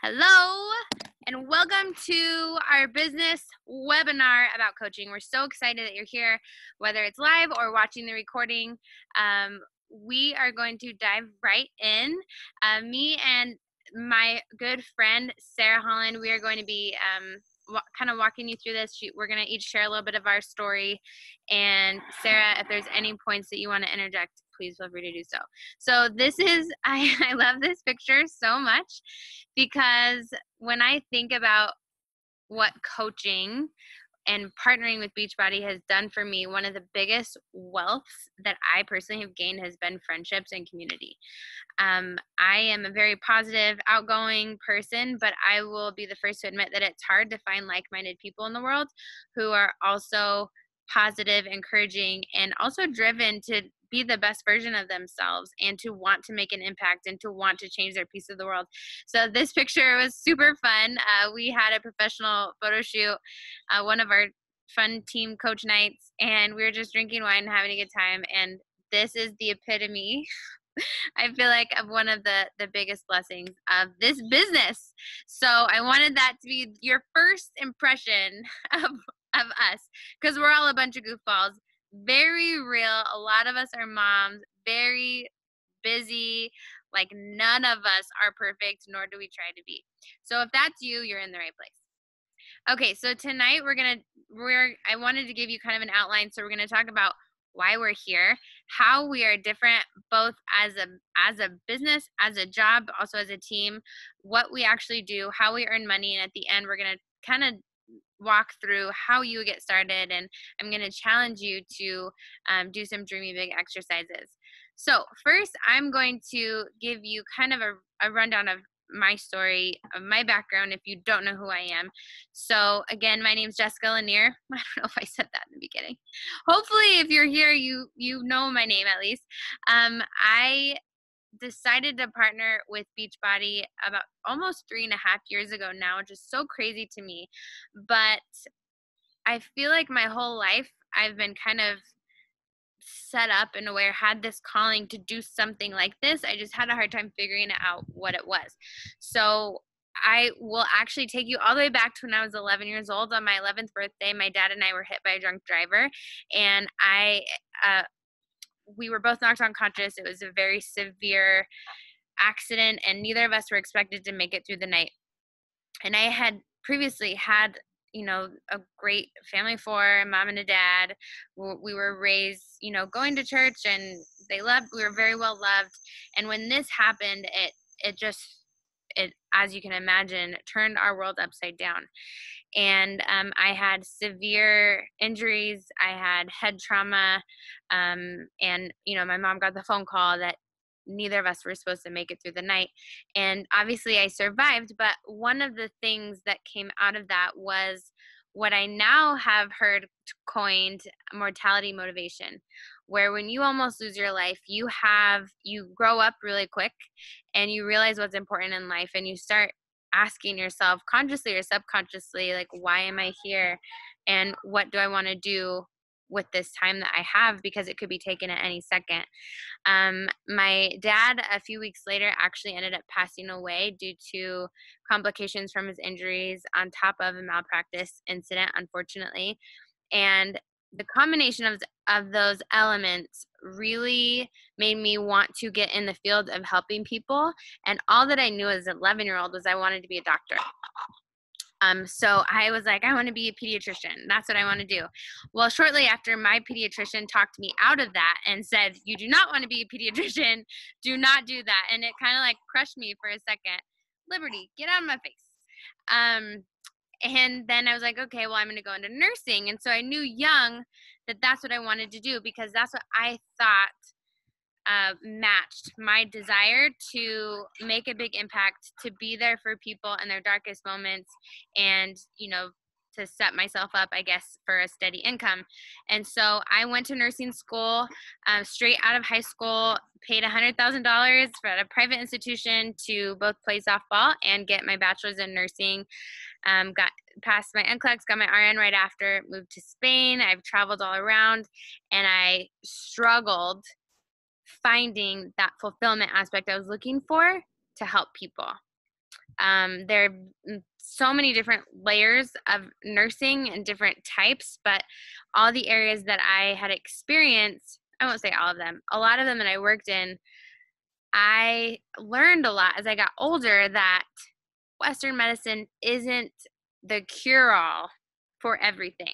Hello, and welcome to our business webinar about coaching. We're so excited that you're here, whether it's live or watching the recording. We are going to dive right in. Me and my good friend, Sarah Holland, we are going to be kind of walking you through this. We're going to each share a little bit of our story. And Sarah, if there's any points that you want to interject, please feel free to do so. So this is, I love this picture so much because when I think about what coaching and partnering with Beachbody has done for me, one of the biggest wealths that I personally have gained has been friendships and community. I am a very positive, outgoing person, but I will be the first to admit that it's hard to find like-minded people in the world who are also positive, encouraging, and also driven to be the best version of themselves and to want to make an impact and to want to change their piece of the world. So this picture was super fun. We had a professional photo shoot, one of our fun team coach nights, and we were just drinking wine and having a good time. And this is the epitome, I feel like, of one of the biggest blessings of this business. So I wanted that to be your first impression of us, because we're all a bunch of goofballs, very real. A lot of us are moms, very busy, like none of us are perfect, nor do we try to be. So if that's you, you're in the right place. Okay, so tonight I wanted to give you kind of an outline. So we're gonna talk about why we're here, how we are different, both as a business, as a job, also as a team, what we actually do, how we earn money, and at the end, we're gonna kind of walk through how you get started, and I'm going to challenge you to do some dreamy big exercises. So first, I'm going to give you kind of a rundown of my story, of my background, if you don't know who I am. So again, my name's Jessica Lanier. I don't know if I said that in the beginning. Hopefully, if you're here, you know my name at least. I decided to partner with Beachbody about almost 3.5 years ago now, which is so crazy to me. But I feel like my whole life I've been kind of set up in a way, or had this calling to do something like this. I just had a hard time figuring out what it was. So I will actually take you all the way back to when I was 11 years old. On my 11th birthday, my dad and I were hit by a drunk driver, and we were both knocked unconscious. It was a very severe accident, and neither of us were expected to make it through the night. And I had previously had, a great family, for a mom and a dad. We were raised, going to church, and we were very well loved. And when this happened, it, as you can imagine, turned our world upside down. And I had severe injuries. I had head trauma. And, my mom got the phone call that neither of us were supposed to make it through the night. And obviously I survived. But one of the things that came out of that was what I now have heard coined mortality motivation, where when you almost lose your life, you grow up really quick and you realize what's important in life, and you start asking yourself, consciously or subconsciously, like, why am I here? And what do I want to do with this time that I have? Because it could be taken at any second. My dad, a few weeks later, actually ended up passing away due to complications from his injuries, on top of a malpractice incident, unfortunately. And the combination of those elements really made me want to get in the field of helping people. And all that I knew as an 11-year-old was I wanted to be a doctor. So I was like, I want to be a pediatrician. That's what I want to do. Well, shortly after, my pediatrician talked me out of that and said, you do not want to be a pediatrician. Do not do that. And it kind of like crushed me for a second. Liberty, get out of my face. And then I was like, okay, well, I'm going to go into nursing. And so I knew young that that's what I wanted to do, because that's what I thought matched my desire to make a big impact, to be there for people in their darkest moments, and, to set myself up, I guess, for a steady income. And so I went to nursing school straight out of high school, paid $100,000 for a private institution to both play softball and get my bachelor's in nursing. Got passed my NCLEX, got my RN right after, moved to Spain. I've traveled all around, and I struggled finding that fulfillment aspect I was looking for to help people. There are so many different layers of nursing and different types, but all the areas that I had experienced, I won't say all of them, a lot of them that I worked in, I learned a lot as I got older that Western medicine isn't the cure-all for everything.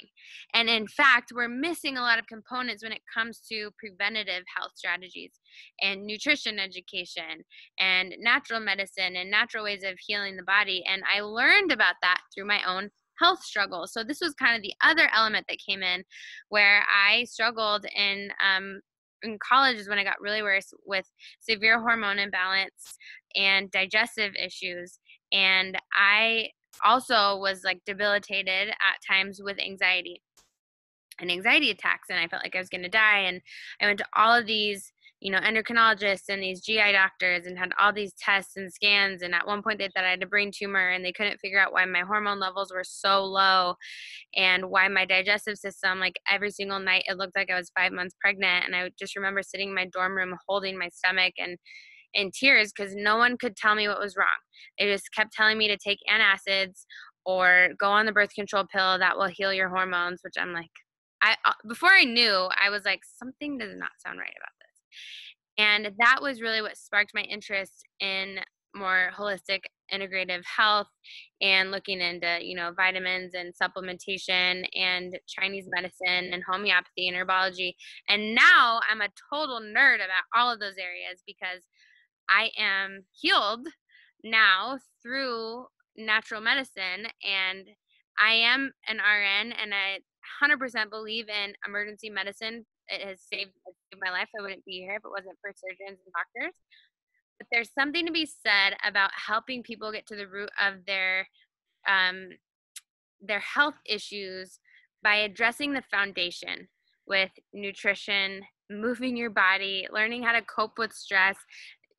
And in fact, we're missing a lot of components when it comes to preventative health strategies and nutrition education and natural medicine and natural ways of healing the body. And I learned about that through my own health struggles. So this was kind of the other element that came in where I struggled in college is when I got really worse with severe hormone imbalance and digestive issues. And I also was like debilitated at times with anxiety and anxiety attacks, and I felt like I was going to die. And I went to all of these, endocrinologists and these GI doctors and had all these tests and scans. And at one point they thought I had a brain tumor, and they couldn't figure out why my hormone levels were so low and why my digestive system, like every single night, it looked like I was 5 months pregnant. And I just remember sitting in my dorm room holding my stomach and in tears because no one could tell me what was wrong. They just kept telling me to take antacids or go on the birth control pill that will heal your hormones, which I'm like, before I knew, I was like, something does not sound right about this. And that was really what sparked my interest in more holistic integrative health and looking into, vitamins and supplementation and Chinese medicine and homeopathy and herbology. And now I'm a total nerd about all of those areas because I am healed now through natural medicine, and I am an RN, and I 100% believe in emergency medicine. It has saved my life. I wouldn't be here if it wasn't for surgeons and doctors. But there's something to be said about helping people get to the root of um, their health issues by addressing the foundation with nutrition, moving your body, learning how to cope with stress,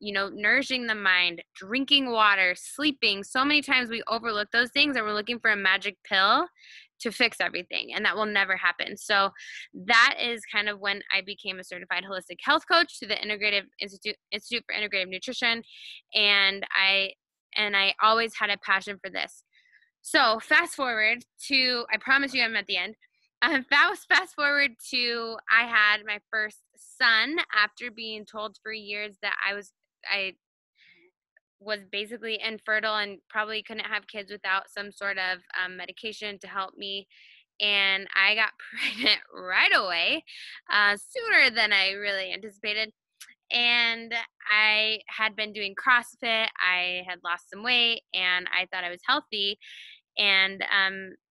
nourishing the mind, drinking water, sleeping. So many times we overlook those things and we're looking for a magic pill to fix everything, and that will never happen. So that is kind of when I became a certified holistic health coach through the Integrative Institute for Integrative Nutrition, and I always had a passion for this. So fast forward to, I promise you I'm at the end. Fast forward to, I had my first son after being told for years that I was basically infertile and probably couldn't have kids without some sort of medication to help me. And I got pregnant right away, sooner than I really anticipated. And I had been doing CrossFit. I had lost some weight and I thought I was healthy. And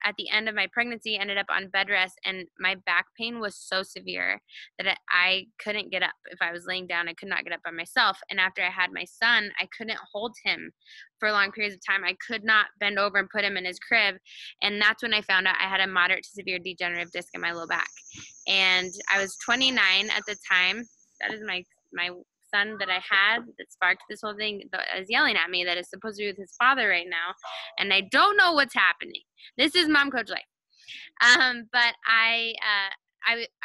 at the end of my pregnancy, ended up on bed rest, and my back pain was so severe that I couldn't get up. If I was laying down, I could not get up by myself. And after I had my son, I couldn't hold him for long periods of time. I could not bend over and put him in his crib. And that's when I found out I had a moderate to severe degenerative disc in my low back. And I was 29 at the time. That is my son that I had that sparked this whole thing that is yelling at me that is supposed to be with his father right now, and I don't know what's happening. This is mom coach life. But I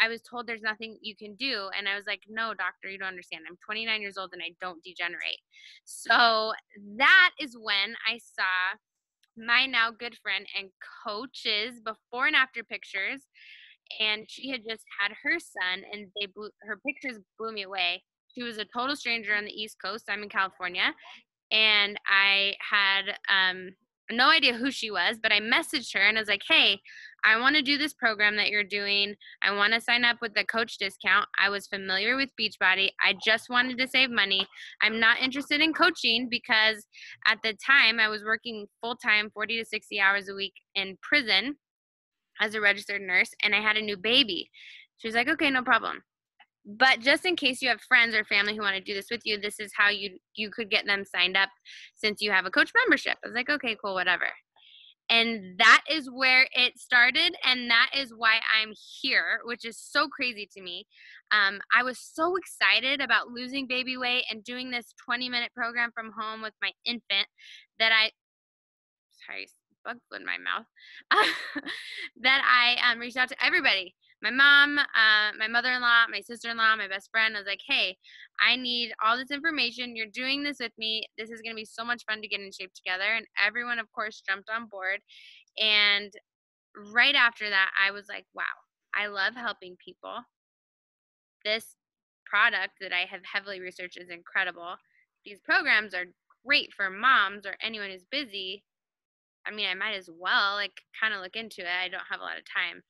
was told there's nothing you can do, and I was like, no, doctor, you don't understand. I'm 29 years old and I don't degenerate. So that is when I saw my now good friend and coach's before and after pictures, and she had just had her son, and her pictures blew me away. She was a total stranger on the East Coast. I'm in California, and I had no idea who she was, but I messaged her and I was like, hey, I want to do this program that you're doing. I want to sign up with the coach discount. I was familiar with Beachbody. I just wanted to save money. I'm not interested in coaching because at the time I was working full-time, 40 to 60 hours a week in prison as a registered nurse, and I had a new baby. She was like, okay, no problem. But just in case you have friends or family who want to do this with you, this is how you could get them signed up since you have a coach membership. I was like, okay, cool, whatever. And that is where it started, and that is why I'm here, which is so crazy to me. I was so excited about losing baby weight and doing this 20-minute program from home with my infant that sorry, bug flew in my mouth, that I reached out to everybody. my mom, my mother-in-law, my sister-in-law, my best friend. I was like, hey, I need all this information. You're doing this with me. This is going to be so much fun to get in shape together. And everyone, of course, jumped on board. And right after that, I was like, wow, I love helping people. This product that I have heavily researched is incredible. These programs are great for moms or anyone who's busy. I mean, I might as well like kind of look into it. I don't have a lot of time.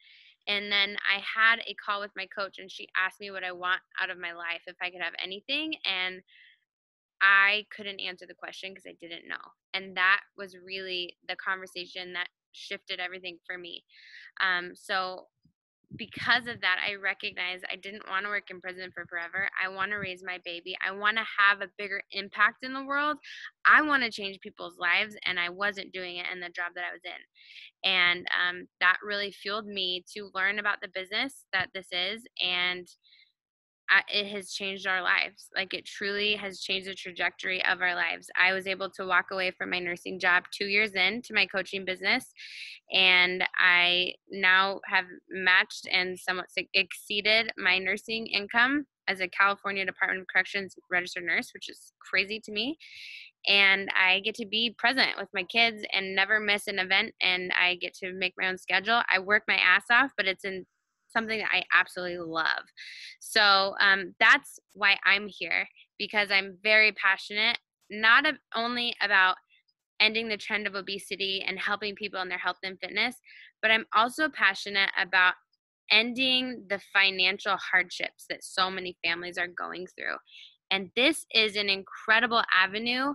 And then I had a call with my coach, and she asked me what I want out of my life, if I could have anything. And I couldn't answer the question because I didn't know. And that was really the conversation that shifted everything for me. So because of that, I recognized I didn't want to work in prison for forever. I want to raise my baby. I want to have a bigger impact in the world. I want to change people's lives, and I wasn't doing it in the job that I was in. And that really fueled me to learn about the business that this is, and it has changed our lives. Like, it truly has changed the trajectory of our lives. I was able to walk away from my nursing job 2 years into my coaching business, and I now have matched and somewhat exceeded my nursing income as a California Department of Corrections registered nurse, which is crazy to me. And I get to be present with my kids and never miss an event, and I get to make my own schedule. I work my ass off, but it's in something that I absolutely love. So that's why I'm here, because I'm very passionate, not only about ending the trend of obesity and helping people in their health and fitness, but I'm also passionate about ending the financial hardships that so many families are going through. And this is an incredible avenue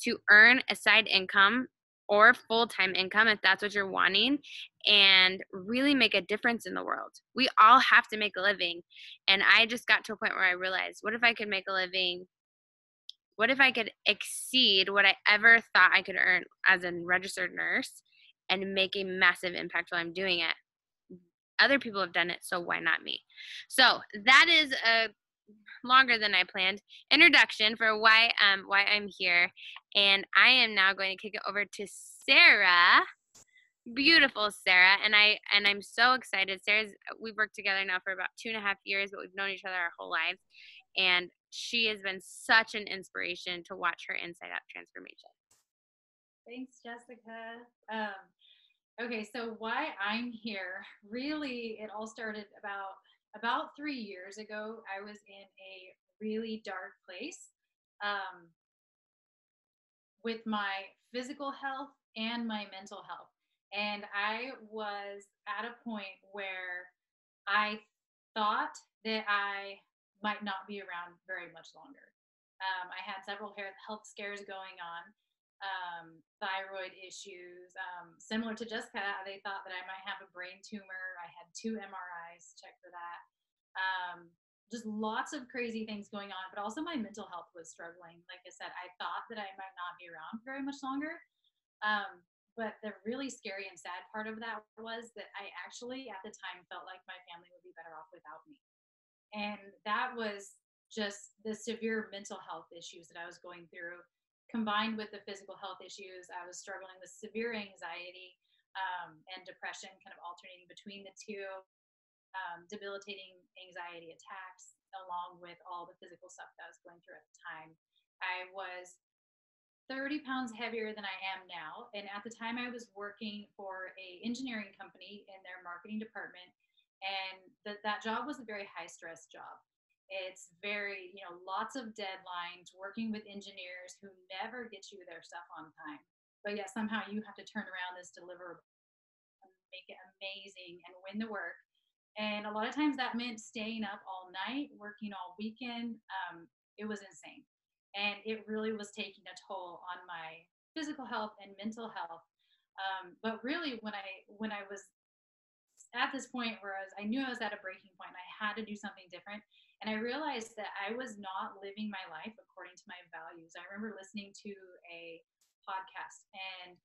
to earn a side income or full-time income if that's what you're wanting, and really make a difference in the world. We all have to make a living. And I just got to a point where I realized, what if I could make a living? What if I could exceed what I ever thought I could earn as a registered nurse and make a massive impact while I'm doing it? Other people have done it, so why not me? So that is a longer than I planned introduction for why I'm here, and I am now going to kick it over to Sarah, beautiful Sarah, and I'm so excited. We've worked together now for about 2.5 years, but we've known each other our whole lives, and she has been such an inspiration to watch her inside out transformation. Thanks, Jessica. Okay, so why I'm here, really, it all started about 3 years ago. I was in a really dark place with my physical health and my mental health. And I was at a point where I thought that I might not be around very much longer. I had several health scares going on, thyroid issues. Similar to Jessica, they thought that I might have a brain tumor. I had 2 MRIs checked for that. Just lots of crazy things going on, but also my mental health was struggling. Like I said, I thought that I might not be around very much longer. But the really scary and sad part of that was that I actually at the time felt like my family would be better off without me. And that was just the severe mental health issues that I was going through, combined with the physical health issues. I was struggling with severe anxiety and depression, kind of alternating between the two, debilitating anxiety attacks, along with all the physical stuff that I was going through at the time. I was 30 pounds heavier than I am now. And at the time I was working for a engineering company in their marketing department. And that job was a very high stress job. It's very, lots of deadlines, working with engineers who never get you their stuff on time. But yet somehow you have to turn around this deliverable and make it amazing and win the work. And a lot of times that meant staying up all night, working all weekend. It was insane. And it really was taking a toll on my physical health and mental health. But really, when I was at this point where I knew I was at a breaking point and I had to do something different, and I realized that I was not living my life according to my values. I remember listening to a podcast, and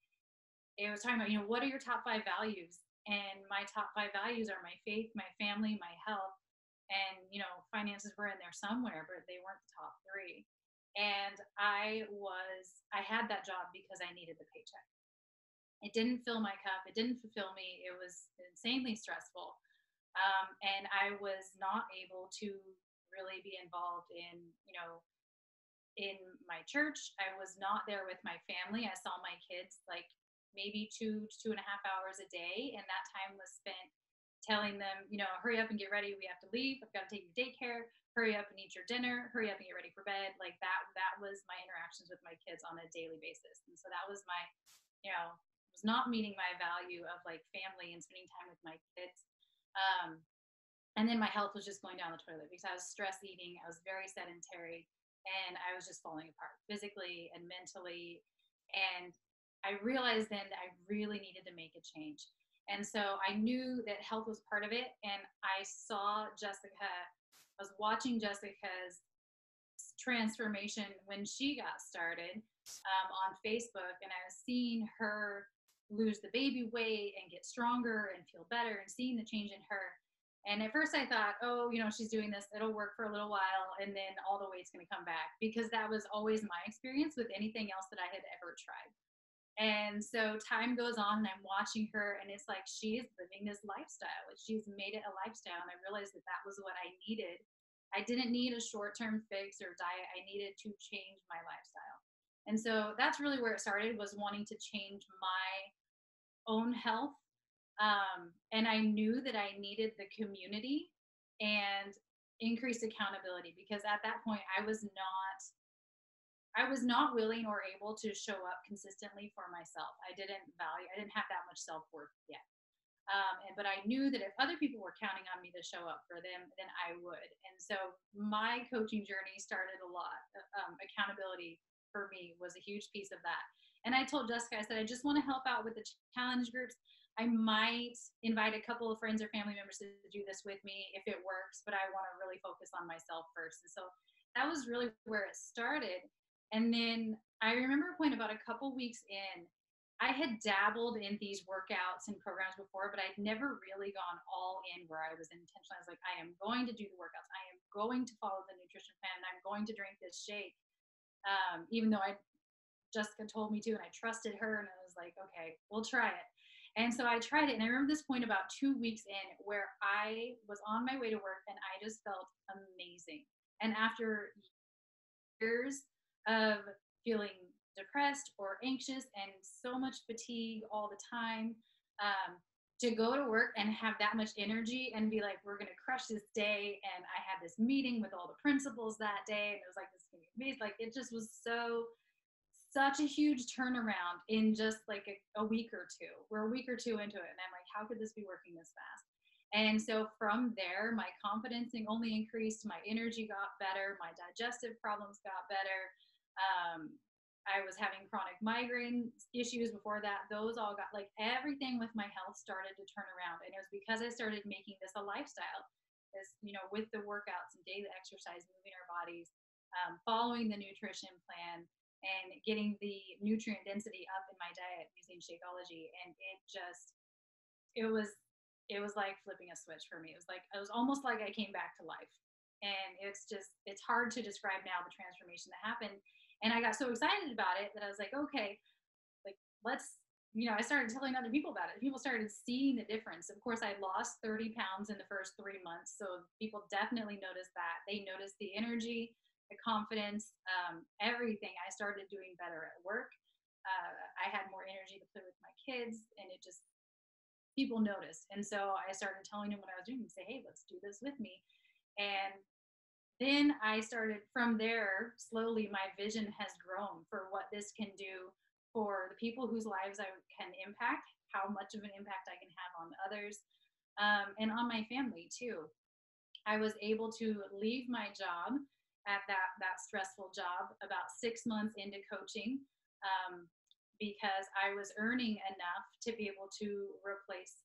it was talking about, what are your top 5 values? And my top 5 values are my faith, my family, my health, and finances were in there somewhere, but they weren't the top 3. And I had that job because I needed the paycheck. It didn't fill my cup. It didn't fulfill me. It was insanely stressful. And I was not able to really be involved in, in my church. I was not there with my family. I saw my kids like maybe 2.5 hours a day. And that time was spent telling them, hurry up and get ready. We have to leave. I've got to take you to daycare. Hurry up and eat your dinner. Hurry up and get ready for bed. Like that was my interactions with my kids on a daily basis. And so that was my, was not meeting my value of like family and spending time with my kids. And then my health was just going down the toilet because I was stress eating. I was very sedentary and I was just falling apart physically and mentally. And I realized then that I really needed to make a change. And so I knew that health was part of it. And I saw Jessica, I was watching Jessica's transformation when she got started on Facebook. And I was seeing her lose the baby weight and get stronger and feel better and seeing the change in her. And at first I thought, oh, she's doing this, it'll work for a little while and then all the weight's going to come back, because that was always my experience with anything else that I had ever tried. And so time goes on and I'm watching her and it's like she's living this lifestyle. She's made it a lifestyle. And I realized that that was what I needed. I didn't need a short-term fix or diet. I needed to change my lifestyle. And so that's really where it started, was wanting to change my own health. And I knew that I needed the community and increased accountability, because at that point I was not willing or able to show up consistently for myself. I didn't have that much self-worth yet. But I knew that if other people were counting on me to show up for them, then I would. And so my coaching journey started a lot. Accountability for me was a huge piece of that. And I told Jessica, I said, I just want to help out with the challenge groups. I might invite a couple of friends or family members to do this with me if it works, but I want to really focus on myself first. And so that was really where it started. And then I remember a point about a couple weeks in, I had dabbled in these workouts and programs before, but I'd never really gone all in where I was intentional. I was like, I am going to do the workouts. I am going to follow the nutrition plan, and I'm going to drink this shake. Even though Jessica told me to, and I trusted her, and I was like, okay, we'll try it. And so I tried it. And I remember this point about 2 weeks in where I was on my way to work and I just felt amazing. And after years of feeling depressed or anxious and so much fatigue all the time, to go to work and have that much energy and be like, we're going to crush this day. And I had this meeting with all the principals that day. And it was like, this is going to be amazing. Like, it just was such a huge turnaround in just like a week or two. We're a week or two into it. And I'm like, how could this be working this fast? And so from there, my confidence only increased. My energy got better. My digestive problems got better. I was having chronic migraine issues before that. Those all got, like, everything with my health started to turn around. And it was because I started making this a lifestyle, with the workouts and daily exercise, moving our bodies, following the nutrition plan, and getting the nutrient density up in my diet using Shakeology. And it was like flipping a switch for me. It was almost like I came back to life. And it's hard to describe now the transformation that happened. And I got so excited about it that I was like, okay, like, let's, I started telling other people about it. People started seeing the difference. Of course, I lost 30 pounds in the first 3 months. So people definitely noticed that. They noticed the energy, the confidence, everything. I started doing better at work. I had more energy to play with my kids, and people noticed. And so I started telling them what I was doing and say, hey, let's do this with me. And then I started from there. Slowly, my vision has grown for what this can do for the people whose lives I can impact, how much of an impact I can have on others, and on my family too. I was able to leave my job at that stressful job about 6 months into coaching, because I was earning enough to be able to replace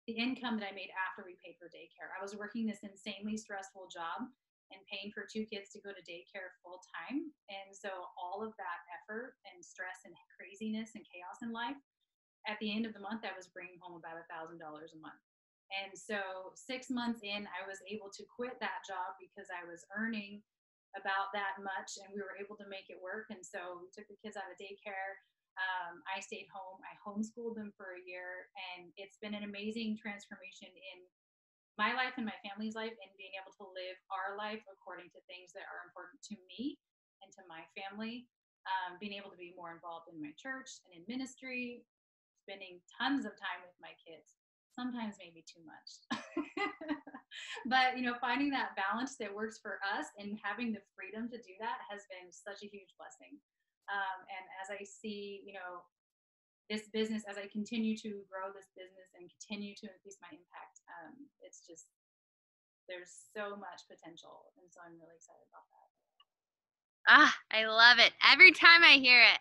the income that I made after we paid for daycare. I was working this insanely stressful job and paying for 2 kids to go to daycare full time. And so all of that effort and stress and craziness and chaos in life, at the end of the month, I was bringing home about $1,000 a month. And so 6 months in, I was able to quit that job because I was earning about that much and we were able to make it work. And so we took the kids out of daycare. I stayed home. I homeschooled them for a year, and it's been an amazing transformation in my life and my family's life, and being able to live our life according to things that are important to me and to my family. Being able to be more involved in my church and in ministry, spending tons of time with my kids, sometimes maybe too much. But, finding that balance that works for us and having the freedom to do that has been such a huge blessing. And as I see, this business, as I continue to grow this business and continue to increase my impact, it's just, there's so much potential. And so I'm really excited about that. I love it. Every time I hear it,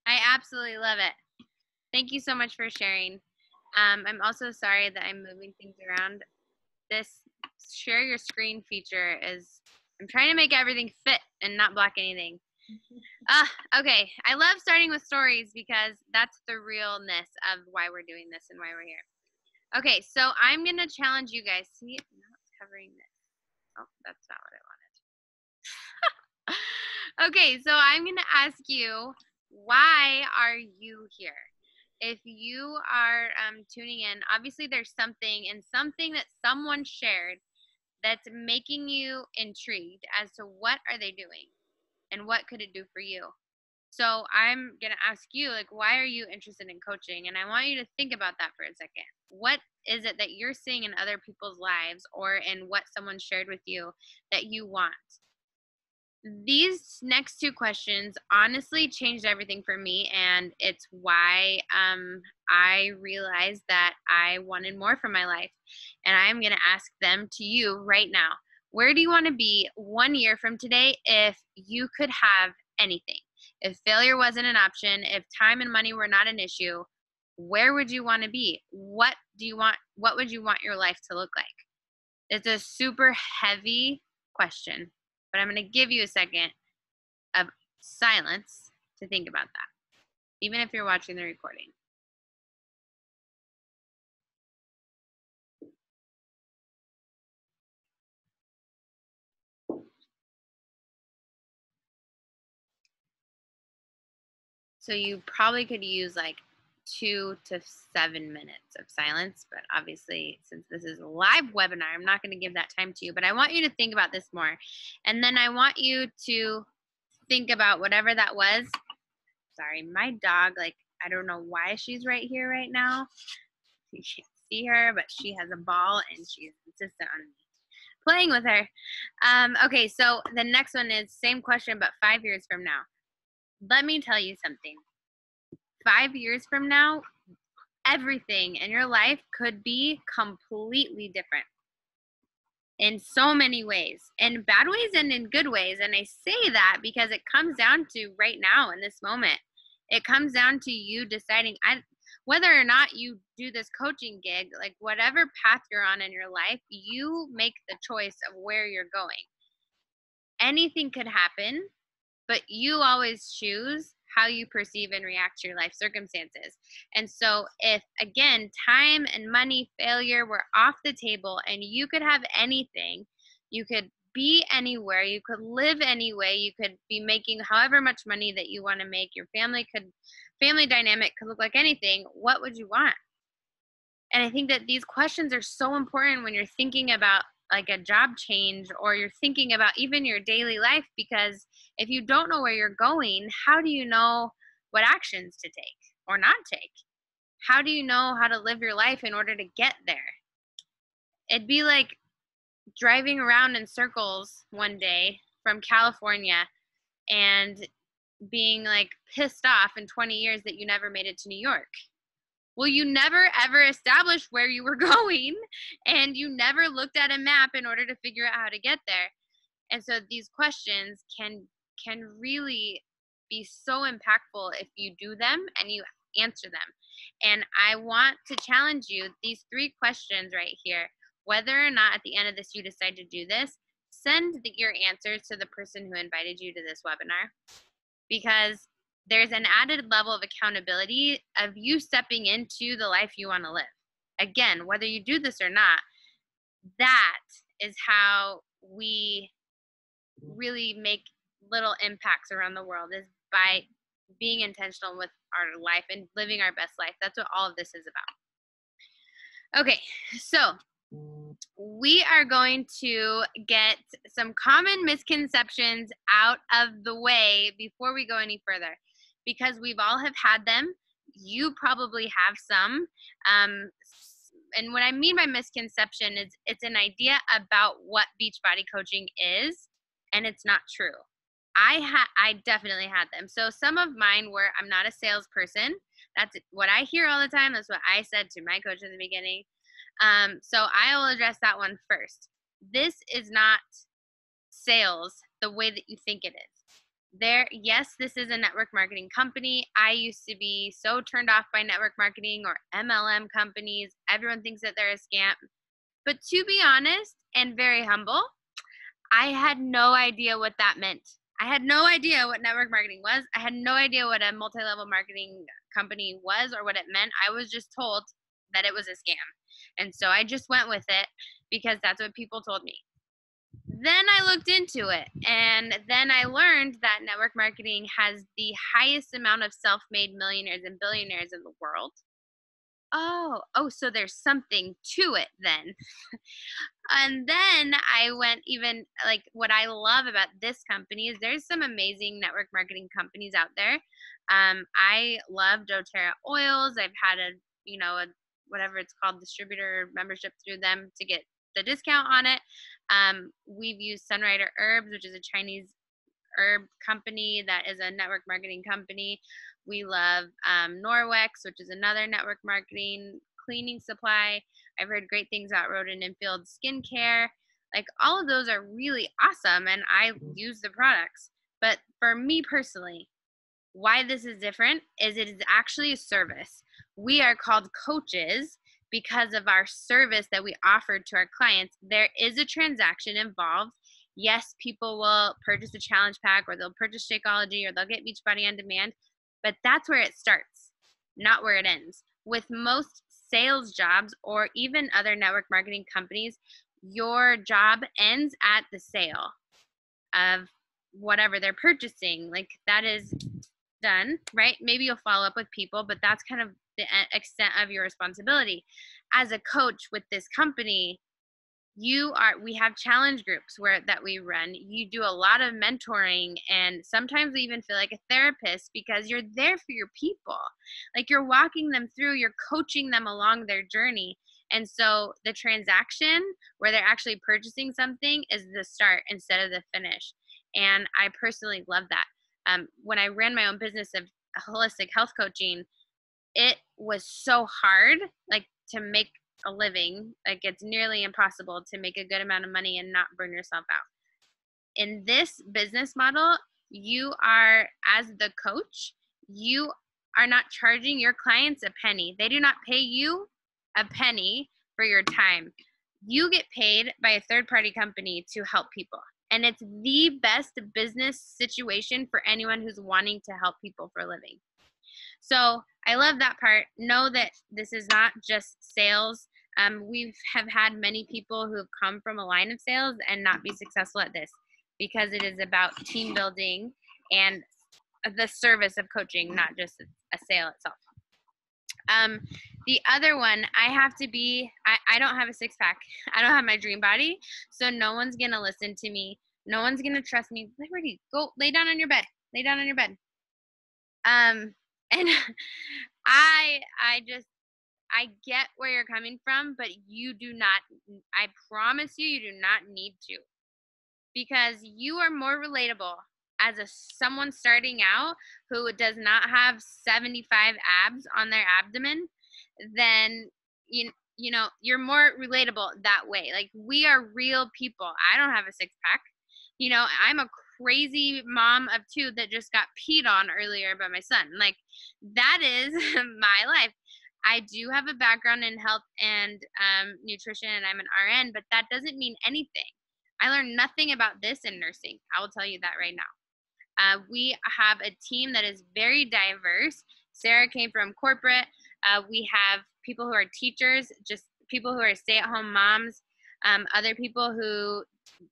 I absolutely love it. Thank you so much for sharing. I'm also sorry that I'm moving things around. This share your screen feature is, I'm trying to make everything fit and not block anything. Okay. I love starting with stories because that's the realness of why we're doing this and why we're here. Okay, so I'm going to challenge you guys. See, now it's covering this. Oh, that's not what I wanted. Okay, so I'm going to ask you, why are you here? If you are tuning in, obviously there's something that someone shared that's making you intrigued as to what are they doing and what could it do for you. So I'm going to ask you, like, why are you interested in coaching? And I want you to think about that for a second. What is it that you're seeing in other people's lives or in what someone shared with you that you want? These next two questions honestly changed everything for me, and it's why I realized that I wanted more from my life. And I'm going to ask them to you right now. Where do you want to be 1 year from today if you could have anything? If failure wasn't an option, if time and money were not an issue, where would you want to be? What do you want? What would you want your life to look like? It's a super heavy question, but I'm going to give you a second of silence to think about that, even if you're watching the recording. So you probably could use like 2 to 7 minutes of silence, but obviously since this is a live webinar, I'm not going to give that time to you, but I want you to think about this more. And then I want you to think about whatever that was. Sorry, my dog, like, I don't know why she's right here right now. You can't see her, but she has a ball and she's insistent on me playing with her. Okay, so the next one is same question, but 5 years from now. Let me tell you something. 5 years from now, everything in your life could be completely different in so many ways, in bad ways and in good ways. And I say that because it comes down to right now in this moment. It comes down to you deciding whether or not you do this coaching gig, like whatever path you're on in your life, you make the choice of where you're going. Anything could happen, but you always choose how you perceive and react to your life circumstances. And so if, again, time and money, failure were off the table and you could have anything, you could be anywhere, you could live anyway, you could be making however much money that you want to make, your family dynamic could look like anything, what would you want? And I think that these questions are so important when you're thinking about like a job change, or you're thinking about even your daily life, because if you don't know where you're going, how do you know what actions to take or not take? How do you know how to live your life in order to get there? It'd be like driving around in circles one day from California and being like pissed off in 20 years that you never made it to New York. Well, you never ever established where you were going, and you never looked at a map in order to figure out how to get there. And so these questions can really be so impactful if you do them and you answer them. And I want to challenge you, these 3 questions right here, whether or not at the end of this you decide to do this, send your answers to the person who invited you to this webinar, because there's an added level of accountability of you stepping into the life you want to live. Again, whether you do this or not, that is how we really make little impacts around the world, is by being intentional with our life and living our best life. That's what all of this is about. Okay, so we are going to get some common misconceptions out of the way before we go any further, because we've all have had them. You probably have some. And what I mean by misconception is it's an idea about what Beachbody coaching is, and it's not true. I definitely had them. So some of mine were, I'm not a salesperson. That's what I hear all the time. That's what I said to my coach in the beginning. So I will address that one first. This is not sales the way that you think it is. Yes, this is a network marketing company. I used to be so turned off by network marketing or MLM companies. Everyone thinks that they're a scam. But to be honest and very humble, I had no idea what that meant. I had no idea what network marketing was. I had no idea what a multi-level marketing company was or what it meant. I was just told that it was a scam. And so I just went with it because that's what people told me. Then I looked into it, and then I learned that network marketing has the highest amount of self-made millionaires and billionaires in the world. Oh, so there's something to it then. And then I went even, like, what I love about this company is there's some amazing network marketing companies out there. I love doTERRA oils. I've had a whatever it's called, distributor membership through them to get the discount on it. We've used Sunrider Herbs, which is a Chinese herb company that is a network marketing company. We love Norwex, which is another network marketing cleaning supply. I've heard great things about Road and Infield skincare. Like, all of those are really awesome, and I use the products. But for me personally, why this is different is it is actually a service. We are called coaches because of our service that we offer to our clients. There is a transaction involved. Yes, people will purchase a challenge pack, or they'll purchase Shakeology, or they'll get Beachbody on demand, but that's where it starts, not where it ends. With most sales jobs or even other network marketing companies, your job ends at the sale of whatever they're purchasing. Like, that is done, right? Maybe you'll follow up with people, but that's kind of the extent of your responsibility. As a coach with this company, we have challenge groups that we run. You do a lot of mentoring, and sometimes we even feel like a therapist because you're there for your people. Like, you're walking them through, you're coaching them along their journey. And so the transaction where they're actually purchasing something is the start instead of the finish. And I personally love that. When I ran my own business of holistic health coaching, it was so hard, like, to make a living. Like, it's nearly impossible to make a good amount of money and not burn yourself out. In this business model, you are, as the coach, you are not charging your clients a penny. They do not pay you a penny for your time. You get paid by a third-party company to help people. And it's the best business situation for anyone who's wanting to help people for a living. So I love that part. Know that this is not just sales. We have had many people who have come from a line of sales and not be successful at this, because it is about team building and the service of coaching, not just a sale itself. The other one, I don't have a six pack. I don't have my dream body. So no one's going to listen to me. No one's going to trust me. Liberty, go lay down on your bed. Lay down on your bed. And I get where you're coming from, but you do not, I promise you do not need to, because you are more relatable as someone starting out who does not have 75 abs on their abdomen. Then you're more relatable that way. Like, we are real people. I don't have a six pack. I'm a crazy mom of two that just got peed on earlier by my son. Like, that is my life. I do have a background in health and nutrition, and I'm an RN, but that doesn't mean anything. I learned nothing about this in nursing. I will tell you that right now. We have a team that is very diverse. Sarah came from corporate. We have people who are teachers, just people who are stay-at-home moms, other people who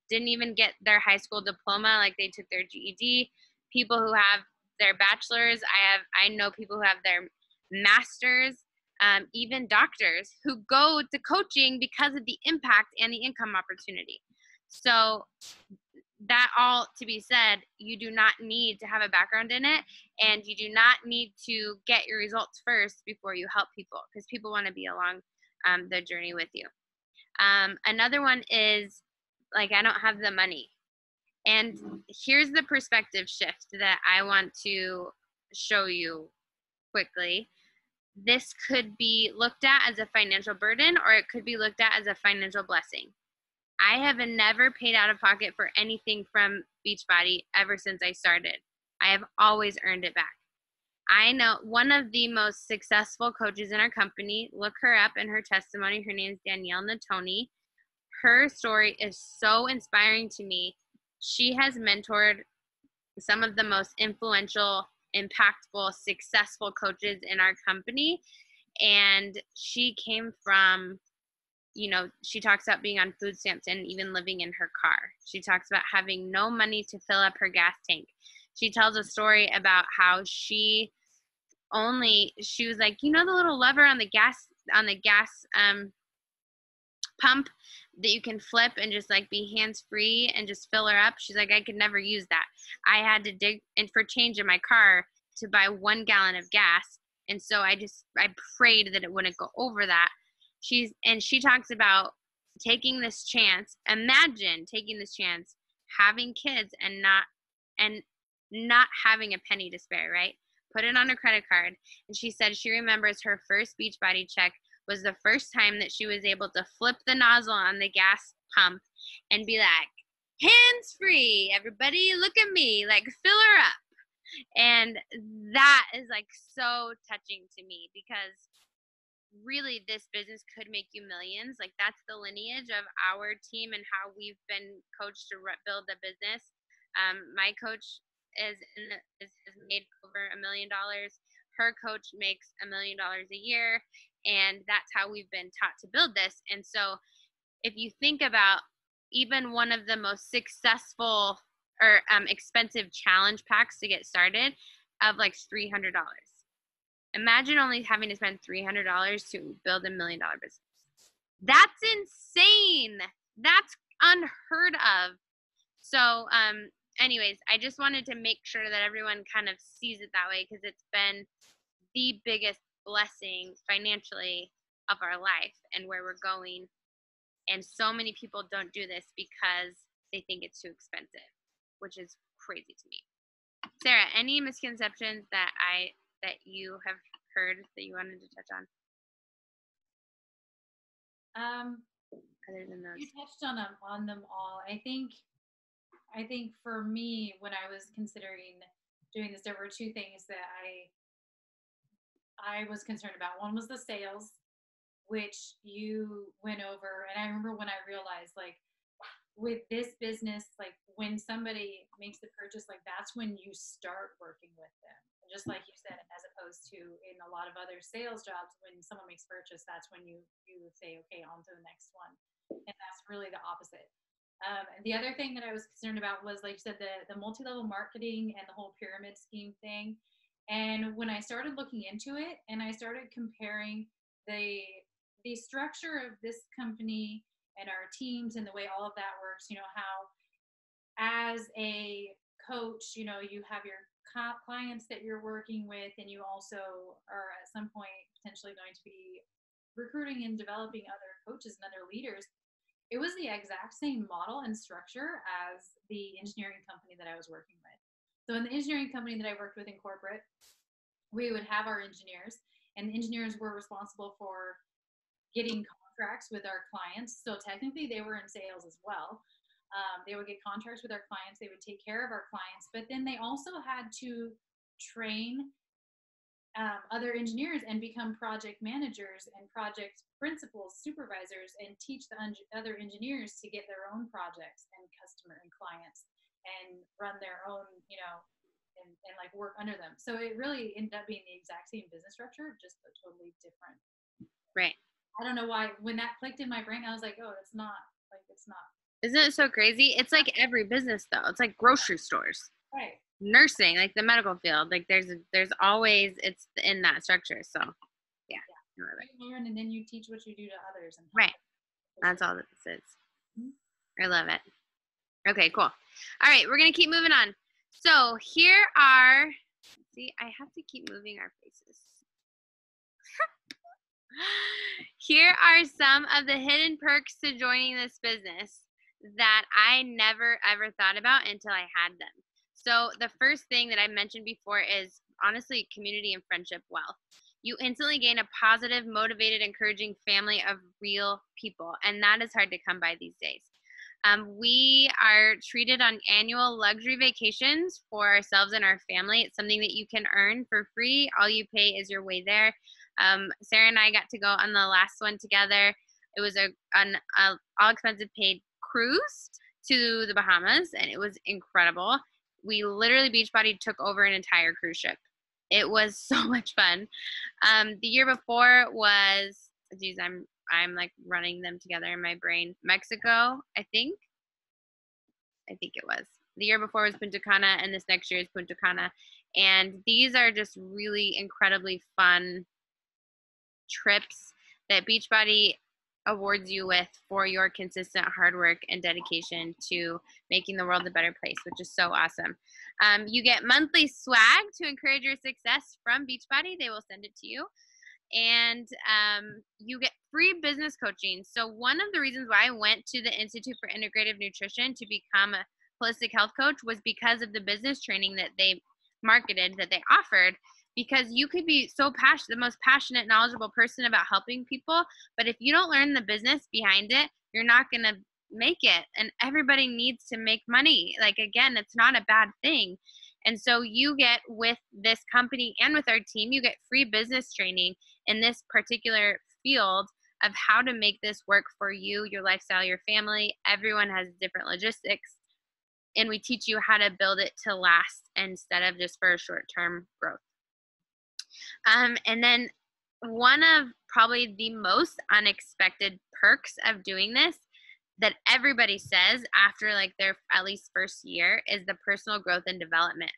didn't even get their high school diploma, like they took their GED, people who have their bachelor's. I know people who have their master's. even doctors who go to coaching because of the impact and the income opportunity. So that all to be said, you do not need to have a background in it, and you do not need to get your results first before you help people, because people want to be along the journey with you. Another one is like, I don't have the money. And here's the perspective shift that I want to show you quickly. This could be looked at as a financial burden, or it could be looked at as a financial blessing. I have never paid out of pocket for anything from Beachbody ever since I started. I have always earned it back. I know one of the most successful coaches in our company. Look her up in her testimony. Her name is Danielle Natoni. Her story is so inspiring to me. She has mentored some of the most influential, impactful, successful coaches in our company. And she came from, she talks about being on food stamps and even living in her car. She talks about having no money to fill up her gas tank. She tells a story about how she was like, the little lever on the gas pump that you can flip and just like be hands-free and just fill her up. She's like, I could never use that. I had to dig in for change in my car to buy 1 gallon of gas. And so I prayed that it wouldn't go over that. She talks about taking this chance. Imagine taking this chance, having kids and not having a penny to spare, right? Put it on her credit card. And she said she remembers her first Beachbody check was the first time that she was able to flip the nozzle on the gas pump and be like, hands free, everybody, look at me, like fill her up. And that is like so touching to me, because really this business could make you millions. Like, that's the lineage of our team and how we've been coached to build the business. My coach has made over $1 million. Her coach makes $1 million a year, and that's how we've been taught to build this. And so if you think about even one of the most successful or expensive challenge packs to get started of like $300. Imagine only having to spend $300 to build $1 million business. That's insane. That's unheard of. So anyways, I just wanted to make sure that everyone kind of sees it that way, because it's been the biggest blessing financially of our life and where we're going. And so many people don't do this because they think it's too expensive, which is crazy to me. Sarah, any misconceptions that you have heard that you wanted to touch on? Other than those, you touched on them all. I think for me, when I was considering doing this, there were two things that I was concerned about. One was the sales, which you went over, and I remember when I realized, like, with this business, like when somebody makes the purchase, like that's when you start working with them. Just like you said, as opposed to in a lot of other sales jobs, when someone makes purchase, that's when you say, okay, on to the next one. And that's really the opposite. The other thing that I was concerned about was, like you said, the multi-level marketing and the whole pyramid scheme thing. And when I started looking into it and I started comparing the structure of this company and our teams and the way all of that works, how as a coach, you have your clients that you're working with, and you also are at some point potentially going to be recruiting and developing other coaches and other leaders. It was the exact same model and structure as the engineering company that I was working with. So in the engineering company that I worked with in corporate, we would have our engineers, and the engineers were responsible for getting contracts with our clients. So technically they were in sales as well. They would get contracts with our clients. They would take care of our clients, but then they also had to train other engineers and become project managers and project principals, supervisors, and teach the other engineers to get their own projects and customer and clients and run their own, and like work under them. So it really ended up being the exact same business structure, just a totally different. Right. I don't know why, when that clicked in my brain, I was like, oh, it's not. Isn't it so crazy? It's like every business though. It's like grocery stores. Right. Nursing, like the medical field. Like there's always, it's in that structure. So yeah. love it. You learn and then you teach what you do to others. And Right. That's all that this is. Mm-hmm. I love it. Okay, cool. All right, we're going to keep moving on. So here are, see, I have to keep moving our faces. Here are some of the hidden perks to joining this business that I never ever thought about until I had them. So the first thing that I mentioned before is honestly community and friendship wealth. You instantly gain a positive, motivated, encouraging family of real people, and that is hard to come by these days. We are treated on annual luxury vacations for ourselves and our family. It's something that you can earn for free. All you pay is your way there. Sarah and I got to go on the last one together. It was an all expensive paid cruise to the Bahamas, and it was incredible. We literally Beachbody took over an entire cruise ship. It was so much fun. The year before was, geez, I'm like running them together in my brain. Mexico, I think it was. The year before was Punta Cana, and this next year is Punta Cana. And these are just really incredibly fun trips that Beachbody awards you with for your consistent hard work and dedication to making the world a better place, which is so awesome. You get monthly swag to encourage your success from Beachbody. They will send it to you. And you get free business coaching. So one of the reasons why I went to the Institute for Integrative Nutrition to become a holistic health coach was because of the business training that they marketed, that they offered, because you could be so passionate, the most passionate, knowledgeable person about helping people, but if you don't learn the business behind it, you're not going to make it. And everybody needs to make money. Like, again, it's not a bad thing. And so you get, with this company and with our team, you get free business training in this particular field of how to make this work for you, your lifestyle, your family. Everyone has different logistics, and we teach you how to build it to last instead of just for a short-term growth. And then one of probably the most unexpected perks of doing this that everybody says after like their at least first year is the personal growth and development.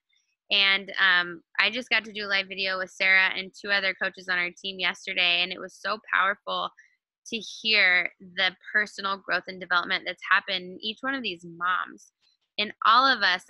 And I just got to do a live video with Sarah and 2 other coaches on our team yesterday, and it was so powerful to hear the personal growth and development that's happened in each one of these moms. And all of us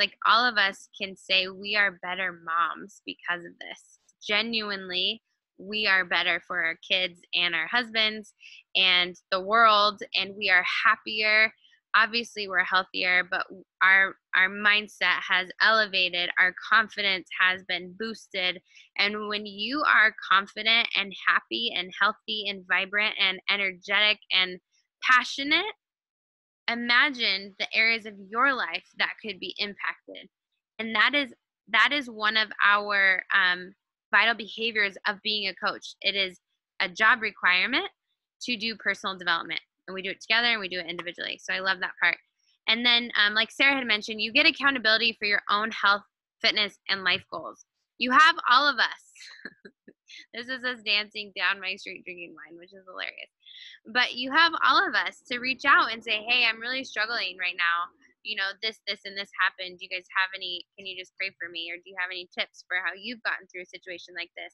can say we are better moms because of this. Genuinely, we are better for our kids and our husbands and the world, and we are happier. Obviously, we're healthier, but our mindset has elevated. Our confidence has been boosted. And when you are confident and happy and healthy and vibrant and energetic and passionate, imagine the areas of your life that could be impacted. And that is one of our vital behaviors of being a coach. It is a job requirement to do personal development, and we do it together and we do it individually. So I love that part. And then like Sarah had mentioned, you get accountability for your own health, fitness, and life goals. You have all of us. This is us dancing down my street drinking wine, which is hilarious. But you have all of us to reach out and say, hey, I'm really struggling right now. You know, this, and this happened. Do you guys have any, can you just pray for me? Or do you have any tips for how you've gotten through a situation like this?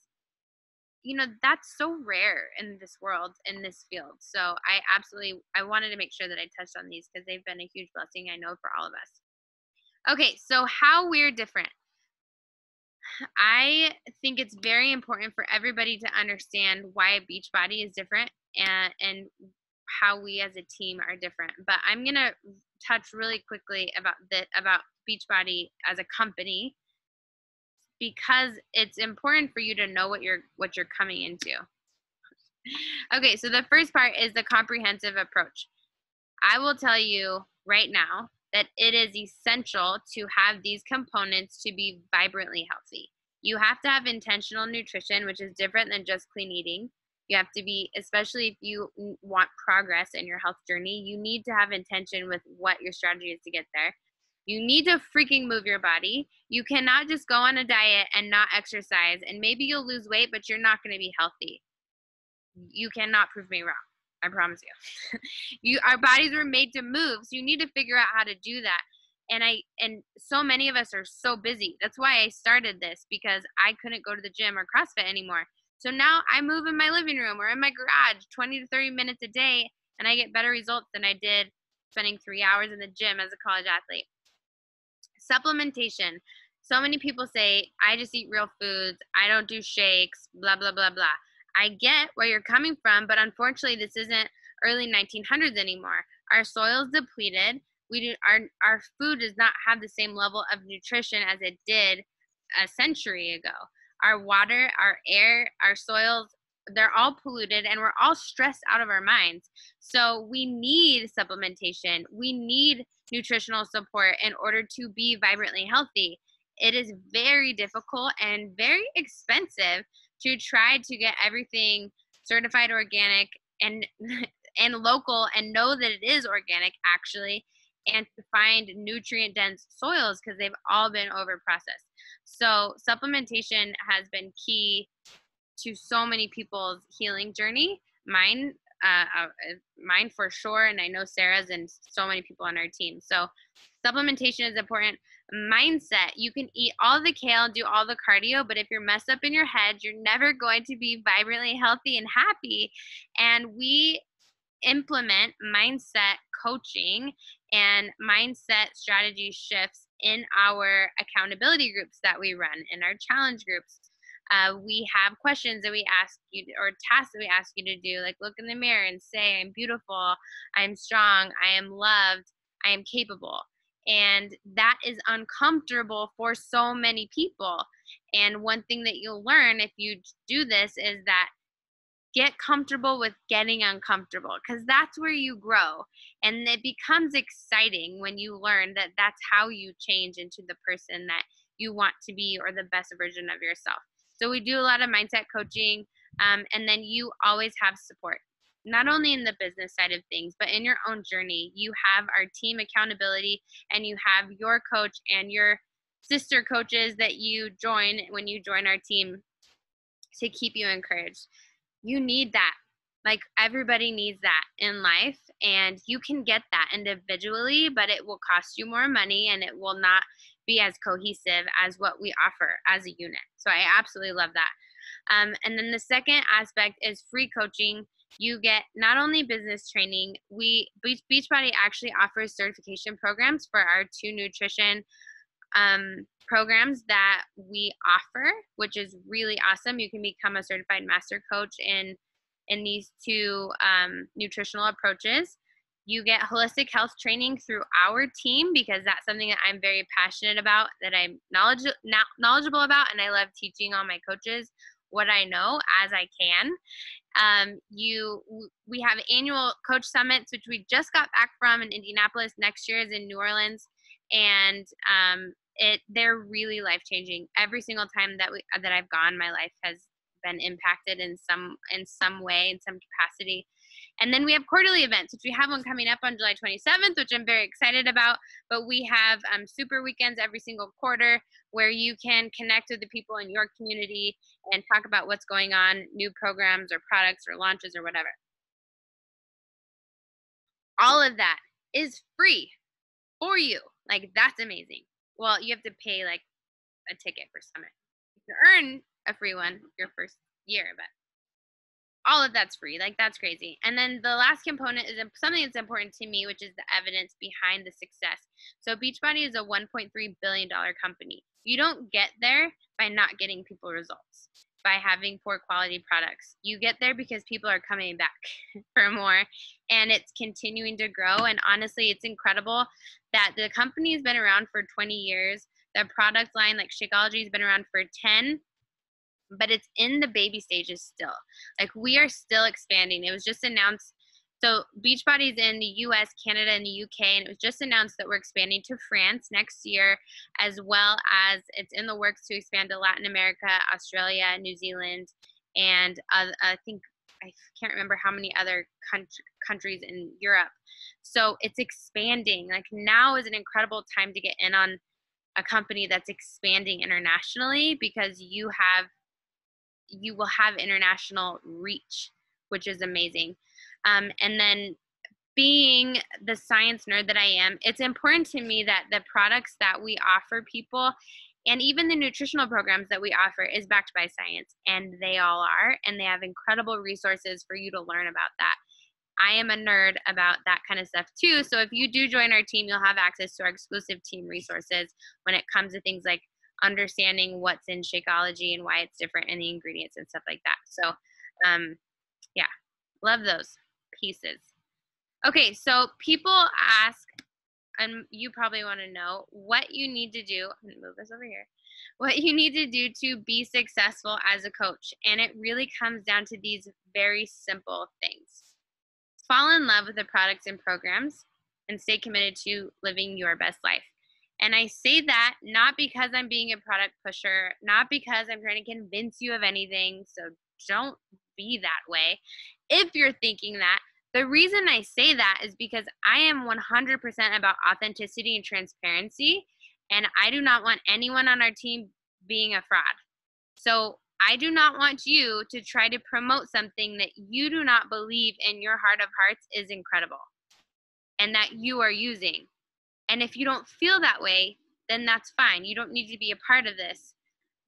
You know, that's so rare in this world, in this field. So I wanted to make sure that I touched on these because they've been a huge blessing, I know, for all of us. Okay, so how we're different. I think it's very important for everybody to understand why Beachbody is different and how we as a team are different. But I'm going to touch really quickly about Beachbody as a company, because it's important for you to know what you're coming into. Okay, so the first part is the comprehensive approach. I will tell you right now that it is essential to have these components to be vibrantly healthy. You have to have intentional nutrition, which is different than just clean eating. You have to be, especially if you want progress in your health journey, you need to have intention with what your strategy is to get there. You need to freaking move your body. You cannot just go on a diet and not exercise, and maybe you'll lose weight, but you're not going to be healthy. You cannot prove me wrong. I promise you. Our bodies were made to move, so you need to figure out how to do that. And so many of us are so busy. That's why I started this, because I couldn't go to the gym or CrossFit anymore. So now I move in my living room or in my garage 20 to 30 minutes a day, and I get better results than I did spending 3 hours in the gym as a college athlete. Supplementation. So many people say, I just eat real foods, I don't do shakes, blah, blah, blah, blah. I get where you're coming from, but unfortunately, this isn't early 1900s anymore. Our soil's depleted. Our food does not have the same level of nutrition as it did a century ago. Our water, our air, our soils, they're all polluted, and we're all stressed out of our minds. So we need supplementation. We need nutritional support in order to be vibrantly healthy. It is very difficult and very expensive to try to get everything certified organic and and local, and know that it is organic actually, and to find nutrient dense soils because they've all been over processed. So supplementation has been key to so many people's healing journey. Mine for sure, and I know Sarah's and so many people on our team. So supplementation is important. Mindset. You can eat all the kale, do all the cardio, but if you're messed up in your head, you're never going to be vibrantly healthy and happy. And we implement mindset coaching and mindset strategy shifts in our accountability groups that we run, in our challenge groups. We have questions that we ask you, or tasks that we ask you to do, like look in the mirror and say, I'm beautiful, I'm strong, I am loved, I am capable. And that is uncomfortable for so many people. And one thing that you'll learn if you do this is that get comfortable with getting uncomfortable, because that's where you grow. And it becomes exciting when you learn that that's how you change into the person that you want to be, or the best version of yourself. So we do a lot of mindset coaching, and then you always have support, not only in the business side of things, but in your own journey. You have our team accountability, and you have your coach and your sister coaches that you join when you join our team to keep you encouraged. You need that. Like, everybody needs that in life, and you can get that individually, but it will cost you more money, and it will not be as cohesive as what we offer as a unit. So I absolutely love that. And then the second aspect is free coaching. You get not only business training, Beachbody actually offers certification programs for our 2 nutrition programs that we offer, which is really awesome. You can become a certified master coach in these 2 nutritional approaches. You get holistic health training through our team, because that's something that I'm very passionate about, that I'm knowledgeable about, and I love teaching all my coaches what I know as I can. We have annual coach summits, which we just got back from in Indianapolis. Next year is in New Orleans, and they're really life-changing. Every single time that I've gone, my life has been impacted in some way, in some capacity. And then we have quarterly events, which we have one coming up on July 27th, which I'm very excited about. But we have super weekends every single quarter, where you can connect with the people in your community and talk about what's going on, new programs or products or launches or whatever. All of that is free for you. Like, that's amazing. Well, you have to pay like a ticket for Summit. You can earn a free one your first year, but all of that's free. Like, that's crazy. And then the last component is something that's important to me, which is the evidence behind the success. So Beachbody is a $1.3 billion company. You don't get there by not getting people results, by having poor quality products. You get there because people are coming back for more, and it's continuing to grow. And honestly, it's incredible that the company has been around for 20 years. The product line, like Shakeology, has been around for 10, but it's in the baby stages still. Like, we are still expanding. It was just announced. So Beachbody's in the US, Canada, and the UK, and it was just announced that we're expanding to France next year, as well as it's in the works to expand to Latin America, Australia, New Zealand, and I can't remember how many other countries in Europe. So it's expanding. Like, now is an incredible time to get in on a company that's expanding internationally, because you will have international reach, which is amazing. And then, being the science nerd that I am, it's important to me that the products that we offer people And even the nutritional programs that we offer is backed by science, and they all are, and they have incredible resources for you to learn about that. I am a nerd about that kind of stuff too. So if you do join our team, you'll have access to our exclusive team resources when it comes to things like understanding what's in Shakeology and why it's different and the ingredients and stuff like that. So yeah, love those pieces. Okay, so people ask, and you probably want to know what you need to do. I'm going to move this over here. What you need to do to be successful as a coach. And it really comes down to these very simple things. Fall in love with the products and programs and stay committed to living your best life. And I say that not because I'm being a product pusher, not because I'm trying to convince you of anything. So don't be that way. If you're thinking that, the reason I say that is because I am 100% about authenticity and transparency, and I do not want anyone on our team being a fraud. So I do not want you to try to promote something that you do not believe in your heart of hearts is incredible and that you are using. And if you don't feel that way, then that's fine. You don't need to be a part of this.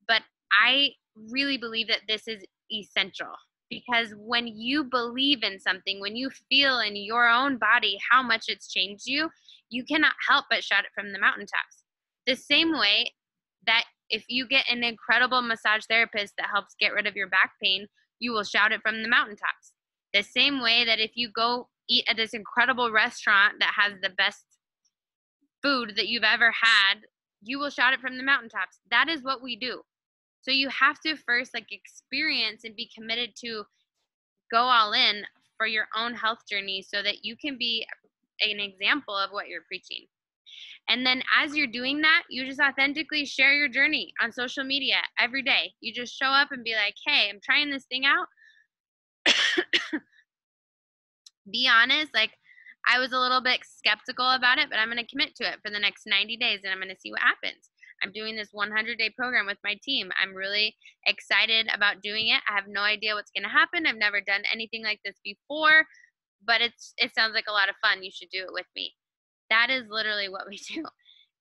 But I really believe that this is essential. Because when you believe in something, when you feel in your own body how much it's changed you, you cannot help but shout it from the mountaintops. The same way that if you get an incredible massage therapist that helps get rid of your back pain, you will shout it from the mountaintops. The same way that if you go eat at this incredible restaurant that has the best food that you've ever had, you will shout it from the mountaintops. That is what we do. So you have to first experience and be committed to go all in for your own health journey so that you can be an example of what you're preaching. And then as you're doing that, you just authentically share your journey on social media every day. You just show up and be like, hey, I'm trying this thing out. Be honest. I was a little bit skeptical about it, but I'm going to commit to it for the next 90 days and I'm going to see what happens. I'm doing this 100-day program with my team. I'm really excited about doing it. I have no idea what's going to happen. I've never done anything like this before, but it sounds like a lot of fun. You should do it with me. That is literally what we do.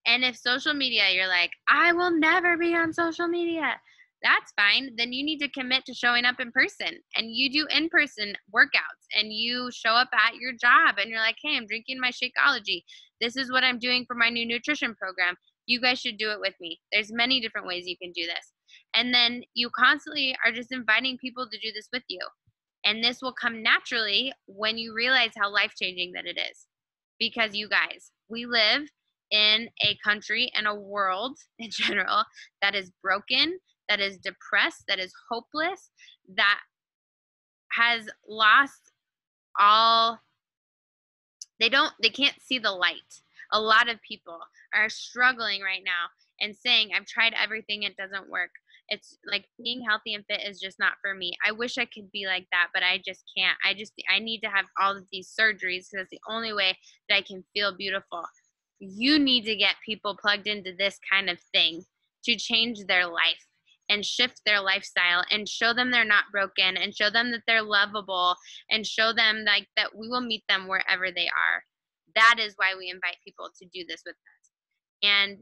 And if social media, you're like, I will never be on social media, that's fine. Then you need to commit to showing up in person, and you do in-person workouts, and you show up at your job and you're like, hey, I'm drinking my Shakeology. This is what I'm doing for my new nutrition program. You guys should do it with me. There's many different ways you can do this. And then you constantly are just inviting people to do this with you. And this will come naturally when you realize how life-changing that it is. Because you guys, we live in a country and a world in general that is broken, that is depressed, that is hopeless, that has lost all, they can't see the light. A lot of people are struggling right now and saying, I've tried everything, it doesn't work. It's like being healthy and fit is just not for me. I wish I could be like that, but I just can't. I need to have all of these surgeries because that's the only way that I can feel beautiful. You need to get people plugged into this kind of thing to change their life and shift their lifestyle and show them they're not broken and show them that they're lovable and show them that we will meet them wherever they are. That is why we invite people to do this with us. And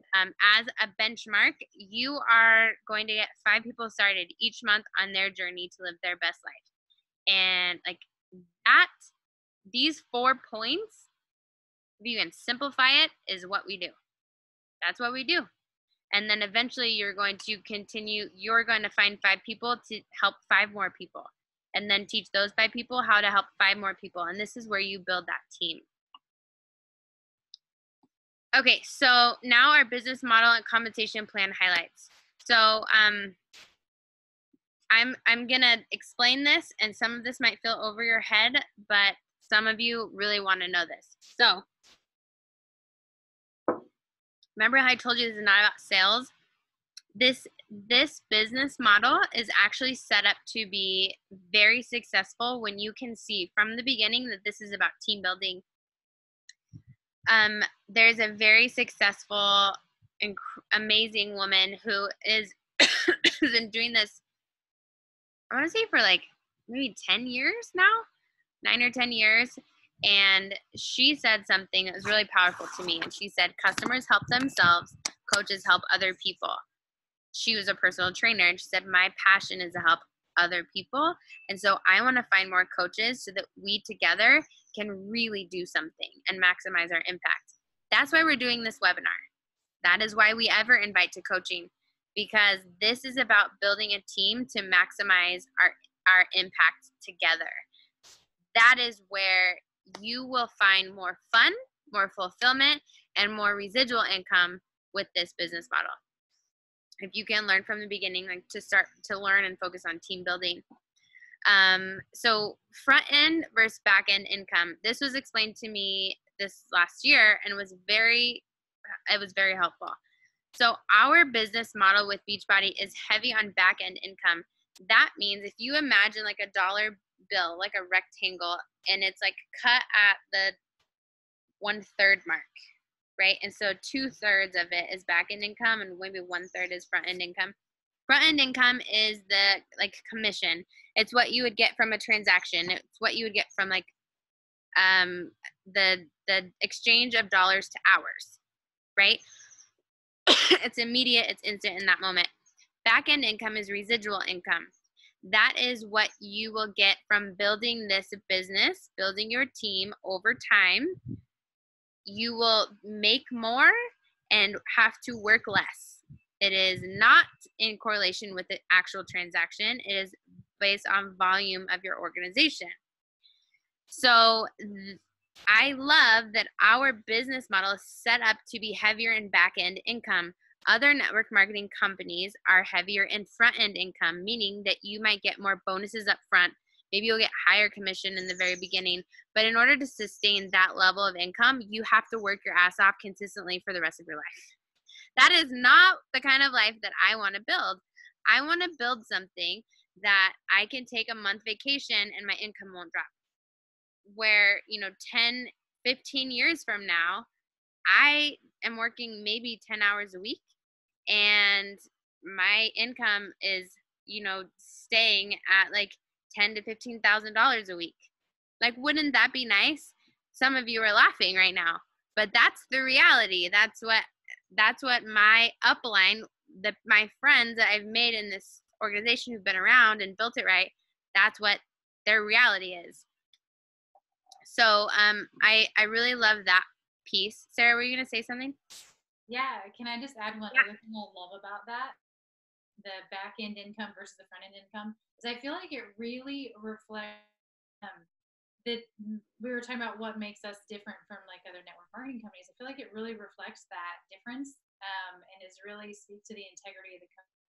as a benchmark, you are going to get 5 people started each month on their journey to live their best life. And that, these 4 points, if you can simplify it, is what we do. That's what we do. And then eventually you're going to find 5 people to help 5 more people. And then teach those 5 people how to help 5 more people. And this is where you build that team. Okay, so now our business model and compensation plan highlights. So I'm gonna explain this, and some of this might feel over your head, but some of you really want to know this. So remember how I told you this is not about sales? This business model is actually set up to be very successful when you can see from the beginning that this is about team building. There's a very successful, amazing woman who is who's been doing this, I want to say for maybe 10 years now, 9 or 10 years. And she said something that was really powerful to me. And she said, customers help themselves, coaches help other people. she was a personal trainer, and she said, my passion is to help other people. And so I want to find more coaches so that we together can really do something and maximize our impact. That's why we're doing this webinar. That is why we ever invite to coaching, because this is about building a team to maximize our impact together. That is where you will find more fun, more fulfillment, and more residual income with this business model. If you can learn from the beginning, like to start to learn and focus on team building. So front end versus back end income. This was explained to me this last year and it was very helpful. So our business model with Beachbody is heavy on back end income. That means if you imagine like a dollar bill, like a rectangle, and it's like cut at the 1/3 mark, right? And so 2/3 of it is back end income and maybe 1/3 is front end income. Front end income is the like commission. It's what you would get from a transaction. It's what you would get from like the exchange of dollars to hours, right? It's immediate, it's instant in that moment. Back end income is residual income. That is what you will get from building this business, building your team over time. You will make more and have to work less. It is not in correlation with the actual transaction. It is based on volume of your organization. So I love that our business model is set up to be heavier in back-end income. Other network marketing companies are heavier in front-end income, meaning that you might get more bonuses up front. Maybe you'll get higher commission in the very beginning. But in order to sustain that level of income, you have to work your ass off consistently for the rest of your life. That is not the kind of life that I want to build. I want to build something that I can take a month vacation and my income won't drop. Where, 10, 15 years from now, I am working maybe 10 hours a week and my income is, staying at like $10,000 to $15,000 a week. Like, wouldn't that be nice? Some of you are laughing right now, but that's the reality. That's what my upline, my friends that I've made in this organization who've been around and built it right, that's what their reality is. So I really love that piece. Sarah, were you going to say something? Yeah. Can I just add one other thing I love about that? The back end income versus the front end income is I feel like it really reflects that we were talking about what makes us different from like other network marketing companies. I feel like it really reflects that difference and is really speaks to the integrity of the company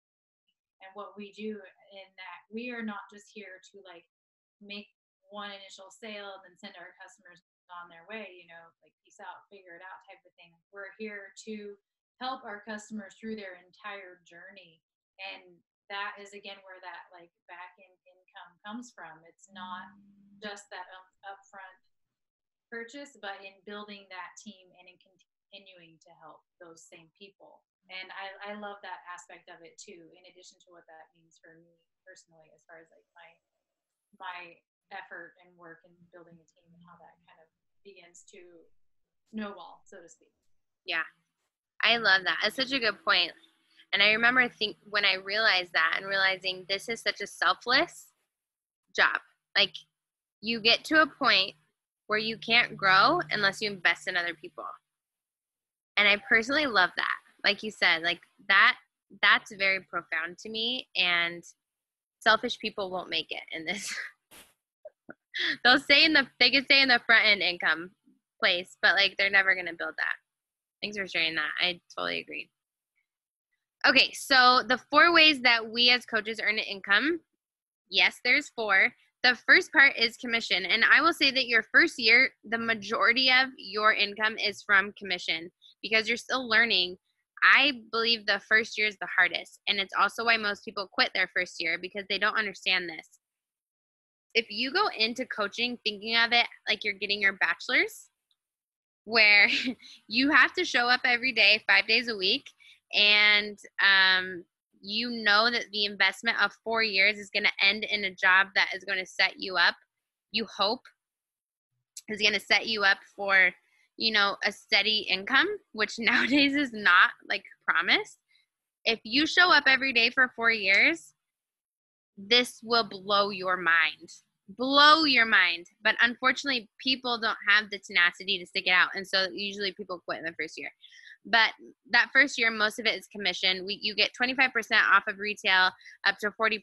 and what we do in that we are not just here to like make one initial sale and then send our customers on their way, like peace out, figure it out type of thing. We're here to help our customers through their entire journey. And that is again where that like back end income comes from. It's not just that upfront purchase, but in building that team and in continuing to help those same people. And I love that aspect of it too, in addition to what that means for me personally, as far as like my effort and work in building a team and how that kind of begins to snowball, so to speak. Yeah, I love that. That's such a good point. And I remember when I realized that and realizing this is such a selfless job. Like, you get to a point where you can't grow unless you invest in other people. And I personally love that. Like you said, like that's very profound to me, and selfish people won't make it in this. They can stay in the front end income place, but like they're never going to build that. Thanks for sharing that. I totally agree. Okay, so the 4 ways that we as coaches earn income. Yes, there's 4. The first part is commission. And I will say that your first year, the majority of your income is from commission because you're still learning. I believe the first year is the hardest. And it's also why most people quit their first year because they don't understand this. If you go into coaching thinking of it like you're getting your bachelor's, where you have to show up every day, 5 days a week, and you know that the investment of 4 years is going to end in a job that is going to set you up, you hope, is going to set you up for, a steady income, which nowadays is not like promised. if you show up every day for 4 years, this will blow your mind. Blow your mind. But unfortunately, people don't have the tenacity to stick it out. And so usually people quit in the first year. But that first year, most of it is commission. You get 25% off of retail, up to 40%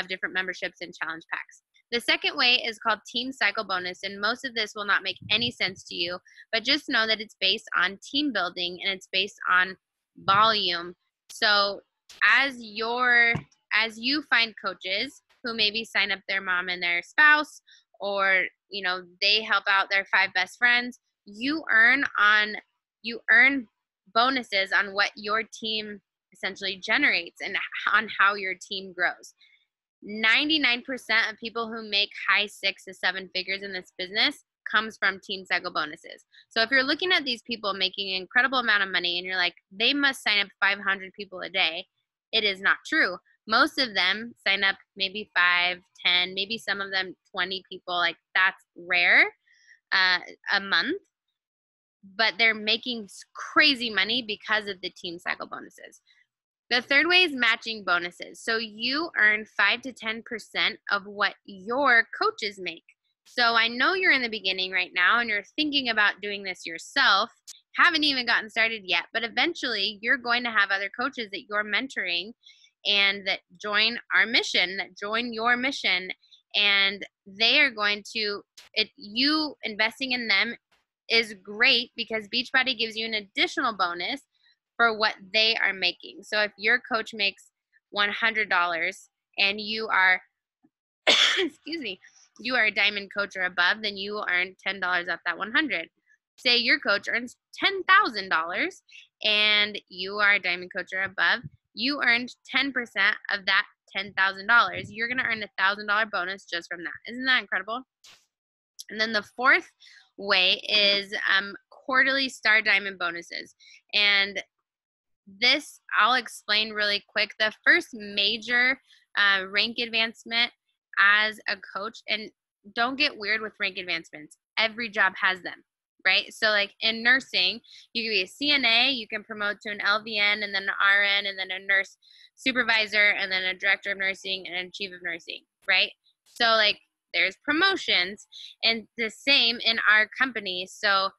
of different memberships and challenge packs. The second way is called Team Cycle Bonus, and most of this will not make any sense to you, but just know that it's based on team building and it's based on volume. So as you find coaches who maybe sign up their mom and their spouse, or they help out their 5 best friends, you earn bonuses on what your team essentially generates and on how your team grows. 99% of people who make high 6 to 7 figures in this business comes from team cycle bonuses. So if you're looking at these people making an incredible amount of money and you're like, they must sign up 500 people a day, it is not true. Most of them sign up maybe 5, 10, maybe some of them 20 people. Like, that's rare a month, but they're making crazy money because of the team cycle bonuses. The third way is matching bonuses. So you earn 5 to 10% of what your coaches make. So I know you're in the beginning right now and you're thinking about doing this yourself, haven't even gotten started yet, but eventually you're going to have other coaches that you're mentoring and that join our mission, that join your mission, and they are going to, you investing in them is great because Beachbody gives you an additional bonus for what they are making. So if your coach makes $100 and you are, excuse me, you are a diamond coach or above, then you earn $10 off that 100. Say your coach earns $10,000 and you are a diamond coach or above, you earned 10% of that $10,000. You're going to earn $1,000 bonus just from that. Isn't that incredible? And then the fourth way is quarterly star diamond bonuses. And this I'll explain really quick. The first major rank advancement as a coach, and don't get weird with rank advancements. Every job has them, right? So like in nursing, you can be a CNA, you can promote to an LVN and then an RN and then a nurse supervisor and then a director of nursing and a chief of nursing, right? So like there's promotions, and the same in our company. So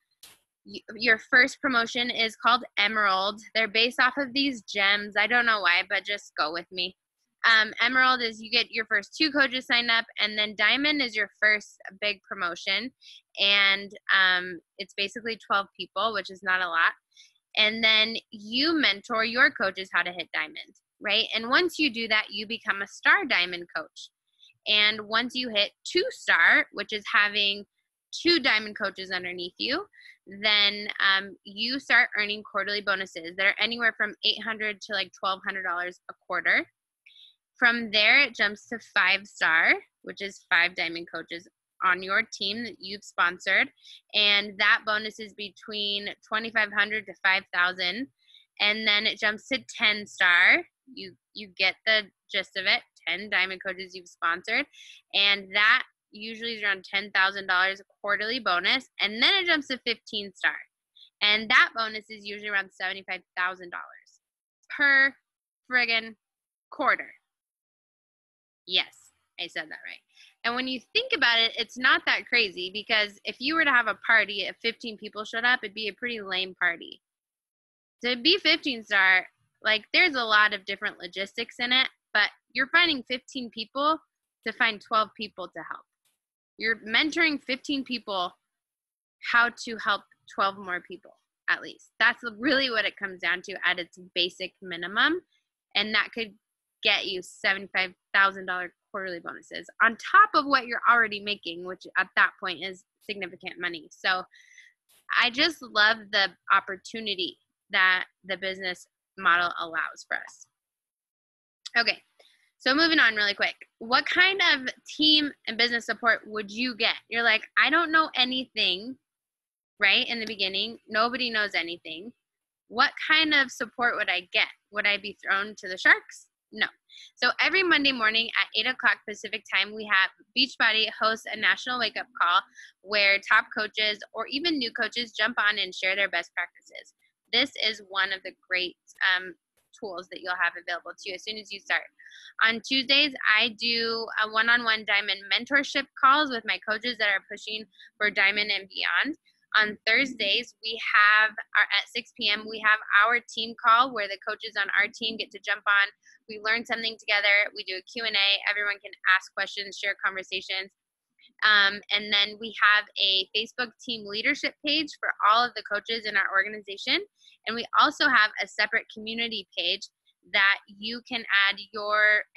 your first promotion is called Emerald. They're based off of these gems. I don't know why, but just go with me. Emerald is you get your first 2 coaches sign up, and then Diamond is your first big promotion, and it's basically 12 people, which is not a lot. And then you mentor your coaches how to hit Diamond, right? And once you do that, you become a star Diamond coach. And once you hit 2-star, which is having 2 diamond coaches underneath you, then you start earning quarterly bonuses that are anywhere from $800 to like $1,200 a quarter. From there, it jumps to 5-star, which is 5 diamond coaches on your team that you've sponsored, and that bonus is between $2,500 to $5,000. And then it jumps to 10-star. You get the gist of it. 10 diamond coaches you've sponsored, and that usually is around $10,000 quarterly bonus. And then it jumps to 15-star, and that bonus is usually around $75,000 per friggin' quarter. Yes, I said that right. And when you think about it, it's not that crazy, because if you were to have a party, if 15 people showed up, it'd be a pretty lame party. To be 15-star, like, there's a lot of different logistics in it, but you're finding 15 people to find 12 people to help. You're mentoring 15 people how to help 12 more people, at least. That's really what it comes down to at its basic minimum. And that could get you $75,000 quarterly bonuses on top of what you're already making, which at that point is significant money. So I just love the opportunity that the business model allows for us. Okay, so moving on really quick. What kind of team and business support would you get? You're like, I don't know anything, right? In the beginning, nobody knows anything. What kind of support would I get? Would I be thrown to the sharks? No. So every Monday morning at 8 o'clock Pacific time, we have Beachbody hosts a national wake-up call where top coaches or even new coaches jump on and share their best practices. This is one of the great tools that you'll have available to you as soon as you start. On Tuesdays, I do a one-on-one diamond mentorship calls with my coaches that are pushing for diamond and beyond. On Thursdays, we have at 6 p.m., we have our team call where the coaches on our team get to jump on. We learn something together. We do a Q&A. Everyone can ask questions, share conversations. And then we have a Facebook team leadership page for all of the coaches in our organization. And we also have a separate community page that you can add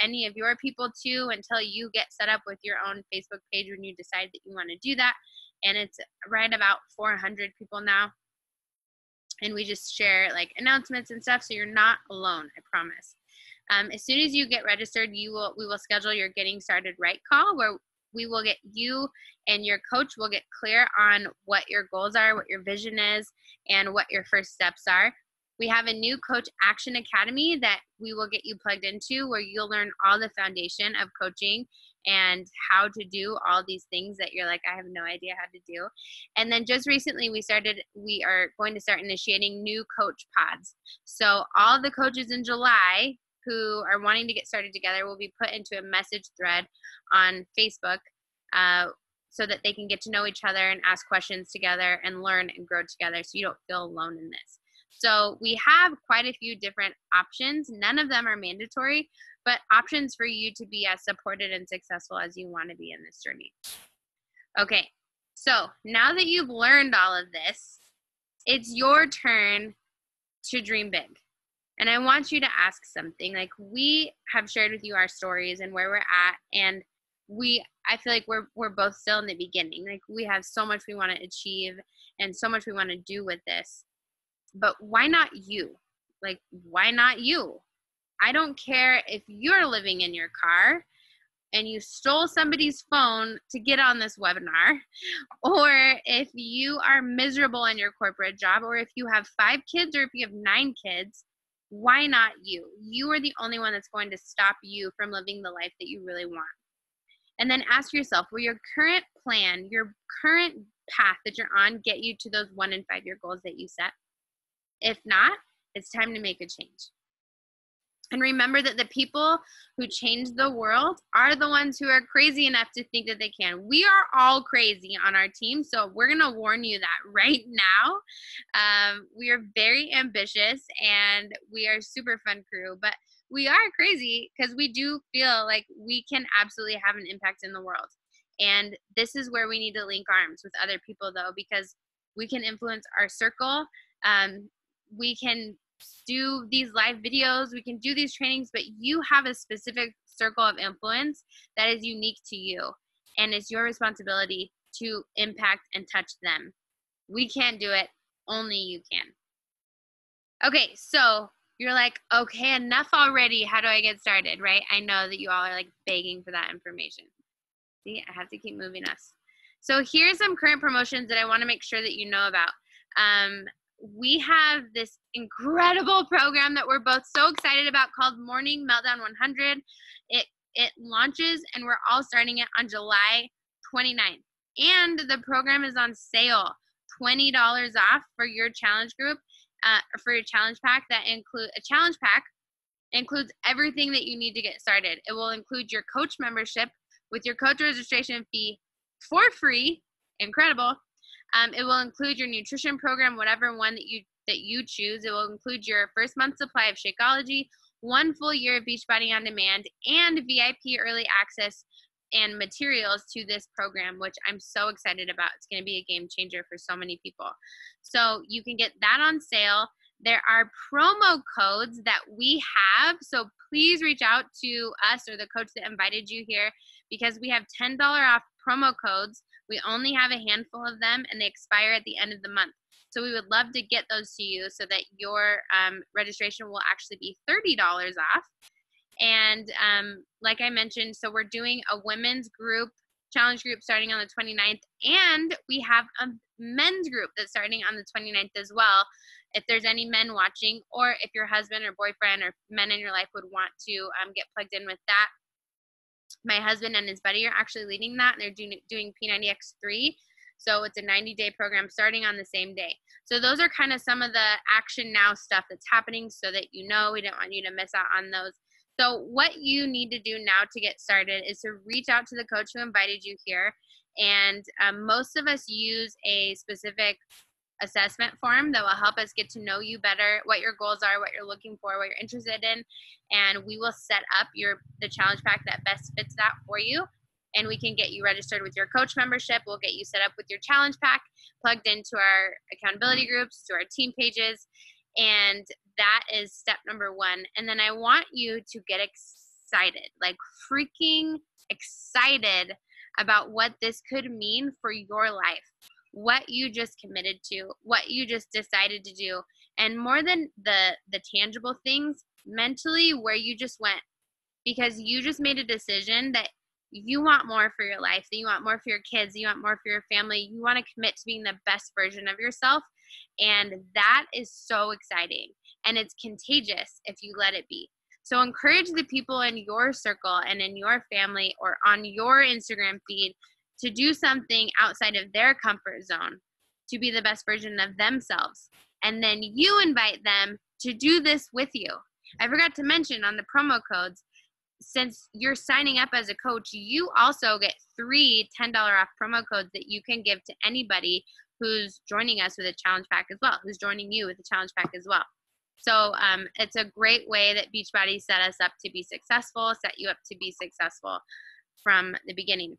any of your people to until you get set up with your own Facebook page when you decide that you want to do that. And it's right about 400 people now. And we just share like announcements and stuff, so you're not alone, I promise. As soon as you get registered, we will schedule your Getting Started Right call, where we will get you and your coach will get clear on what your goals are, what your vision is, and what your first steps are. We have a new Coach Action Academy that we will get you plugged into, where you'll learn all the foundation of coaching and how to do all these things that you're like, I have no idea how to do. And then just recently we are going to start initiating new coach pods. So all the coaches in July who are wanting to get started together will be put into a message thread on Facebook so that they can get to know each other and ask questions together and learn and grow together, so you don't feel alone in this. So we have quite a few different options. None of them are mandatory, but options for you to be as supported and successful as you want to be in this journey. Okay, so now that you've learned all of this, it's your turn to dream big. And I want you to ask something. Like, we have shared with you our stories and where we're at, and I feel like we're both still in the beginning. Like, we have so much we want to achieve and so much we want to do with this. But why not you? Like, why not you? I don't care if you're living in your car and you stole somebody's phone to get on this webinar, or if you are miserable in your corporate job, or if you have 5 kids, or if you have 9 kids. Why not you? You are the only one that's going to stop you from living the life that you really want. And then ask yourself, will your current plan, your current path that you're on, get you to those 1 and 5 year goals that you set? If not, it's time to make a change. And remember that the people who change the world are the ones who are crazy enough to think that they can. We are all crazy on our team, so we're going to warn you that right now. We are very ambitious, and we are a super fun crew, but we are crazy because we do feel like we can absolutely have an impact in the world. And this is where we need to link arms with other people, though, because we can influence our circle. We can do these live videos, we can do these trainings, but you have a specific circle of influence that is unique to you, and it's your responsibility to impact and touch them. We can't do it, only you can. Okay, so you're like, okay, enough already. How do I get started, right? I know that you all are like begging for that information. See, I have to keep moving us. So here's some current promotions that I want to make sure that you know about. We have this incredible program that we're both so excited about called Morning Meltdown 100. It launches, and we're all starting it on July 29th. And the program is on sale, $20 off for your challenge group, for your challenge pack. That includes everything that you need to get started. It will include your coach membership with your coach registration fee for free. Incredible. It will include your nutrition program, whatever one that you choose. It will include your first month supply of Shakeology, 1 full year of Beachbody On Demand, and VIP early access and materials to this program, which I'm so excited about. It's going to be a game changer for so many people. So you can get that on sale. There are promo codes that we have, so please reach out to us or the coach that invited you here, because we have $10 off promo codes. We only have a handful of them, and they expire at the end of the month. So we would love to get those to you so that your registration will actually be $30 off. And like I mentioned, so we're doing a women's group, challenge group starting on the 29th, and we have a men's group that's starting on the 29th as well. If there's any men watching, or if your husband or boyfriend or men in your life would want to get plugged in with that. My husband and his buddy are actually leading that, and they're doing P90X3. So it's a 90-day program starting on the same day. So those are kind of some of the action now stuff that's happening so that you know. We don't want you to miss out on those. So what you need to do now to get started is to reach out to the coach who invited you here. And most of us use a specific assessment form that will help us get to know you better, what your goals are, what you're looking for, what you're interested in, and we will set up the challenge pack that best fits that for you. And we can get you registered with your coach membership. We'll get you set up with your challenge pack, plugged into our accountability groups, to our team pages, and that is step number one. And then I want you to get excited, like freaking excited about what this could mean for your life, what you just committed to, what you just decided to do, and more than the tangible things, mentally where you just went, because you just made a decision that you want more for your life, that you want more for your kids, you want more for your family, you want to commit to being the best version of yourself, and that is so exciting, and it's contagious if you let it be. So encourage the people in your circle and in your family or on your Instagram feed to do something outside of their comfort zone, to be the best version of themselves. And then you invite them to do this with you. I forgot to mention on the promo codes, since you're signing up as a coach, you also get 3 $10 off promo codes that you can give to anybody who's joining us with a challenge pack as well, who's joining you with a challenge pack as well. So it's a great way that Beachbody set us up to be successful, set you up to be successful from the beginning.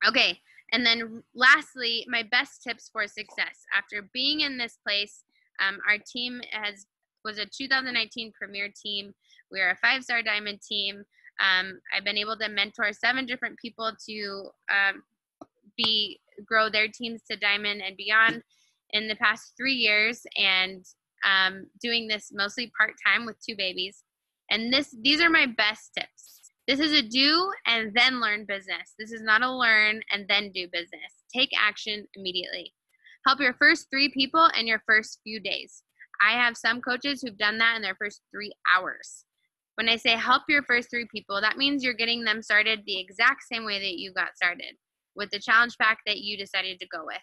Okay, and then lastly, my best tips for success. After being in this place, our team was a 2019 Premier team. We are a 5-star Diamond team. I've been able to mentor 7 different people to grow their teams to Diamond and beyond in the past 3 years, and doing this mostly part-time with 2 babies. And these are my best tips. This is a do and then learn business. This is not a learn and then do business. Take action immediately. Help your first 3 people in your first few days. I have some coaches who've done that in their first 3 hours. When I say help your first 3 people, that means you're getting them started the exact same way that you got started, with the challenge pack that you decided to go with.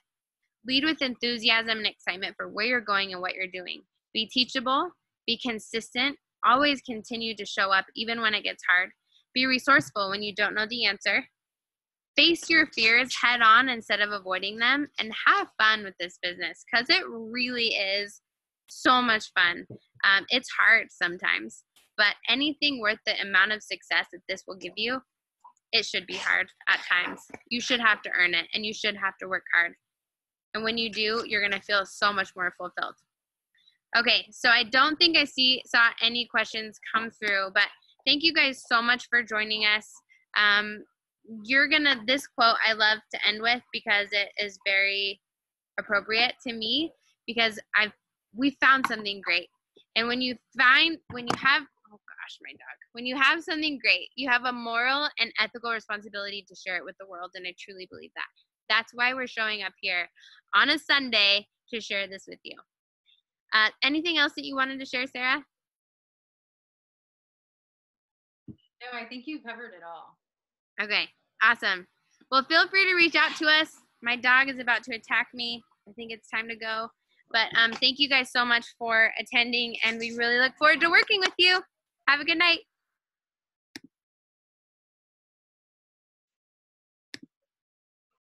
Lead with enthusiasm and excitement for where you're going and what you're doing. Be teachable, be consistent, always continue to show up even when it gets hard. Be resourceful when you don't know the answer. Face your fears head on instead of avoiding them, and have fun with this business, because it really is so much fun. It's hard sometimes, but anything worth the amount of success that this will give you, it should be hard at times. You should have to earn it, and you should have to work hard. And when you do, you're going to feel so much more fulfilled. Okay, so I don't think I saw any questions come through, but thank you guys so much for joining us. This quote I love to end with, because it is very appropriate to me, because we found something great. And when you have something great, you have a moral and ethical responsibility to share it with the world, and I truly believe that. That's why we're showing up here on a Sunday to share this with you. Anything else that you wanted to share, Sarah? No, I think you covered it all. Okay, awesome. Well, feel free to reach out to us. My dog is about to attack me. I think it's time to go. But thank you guys so much for attending, and we really look forward to working with you. Have a good night.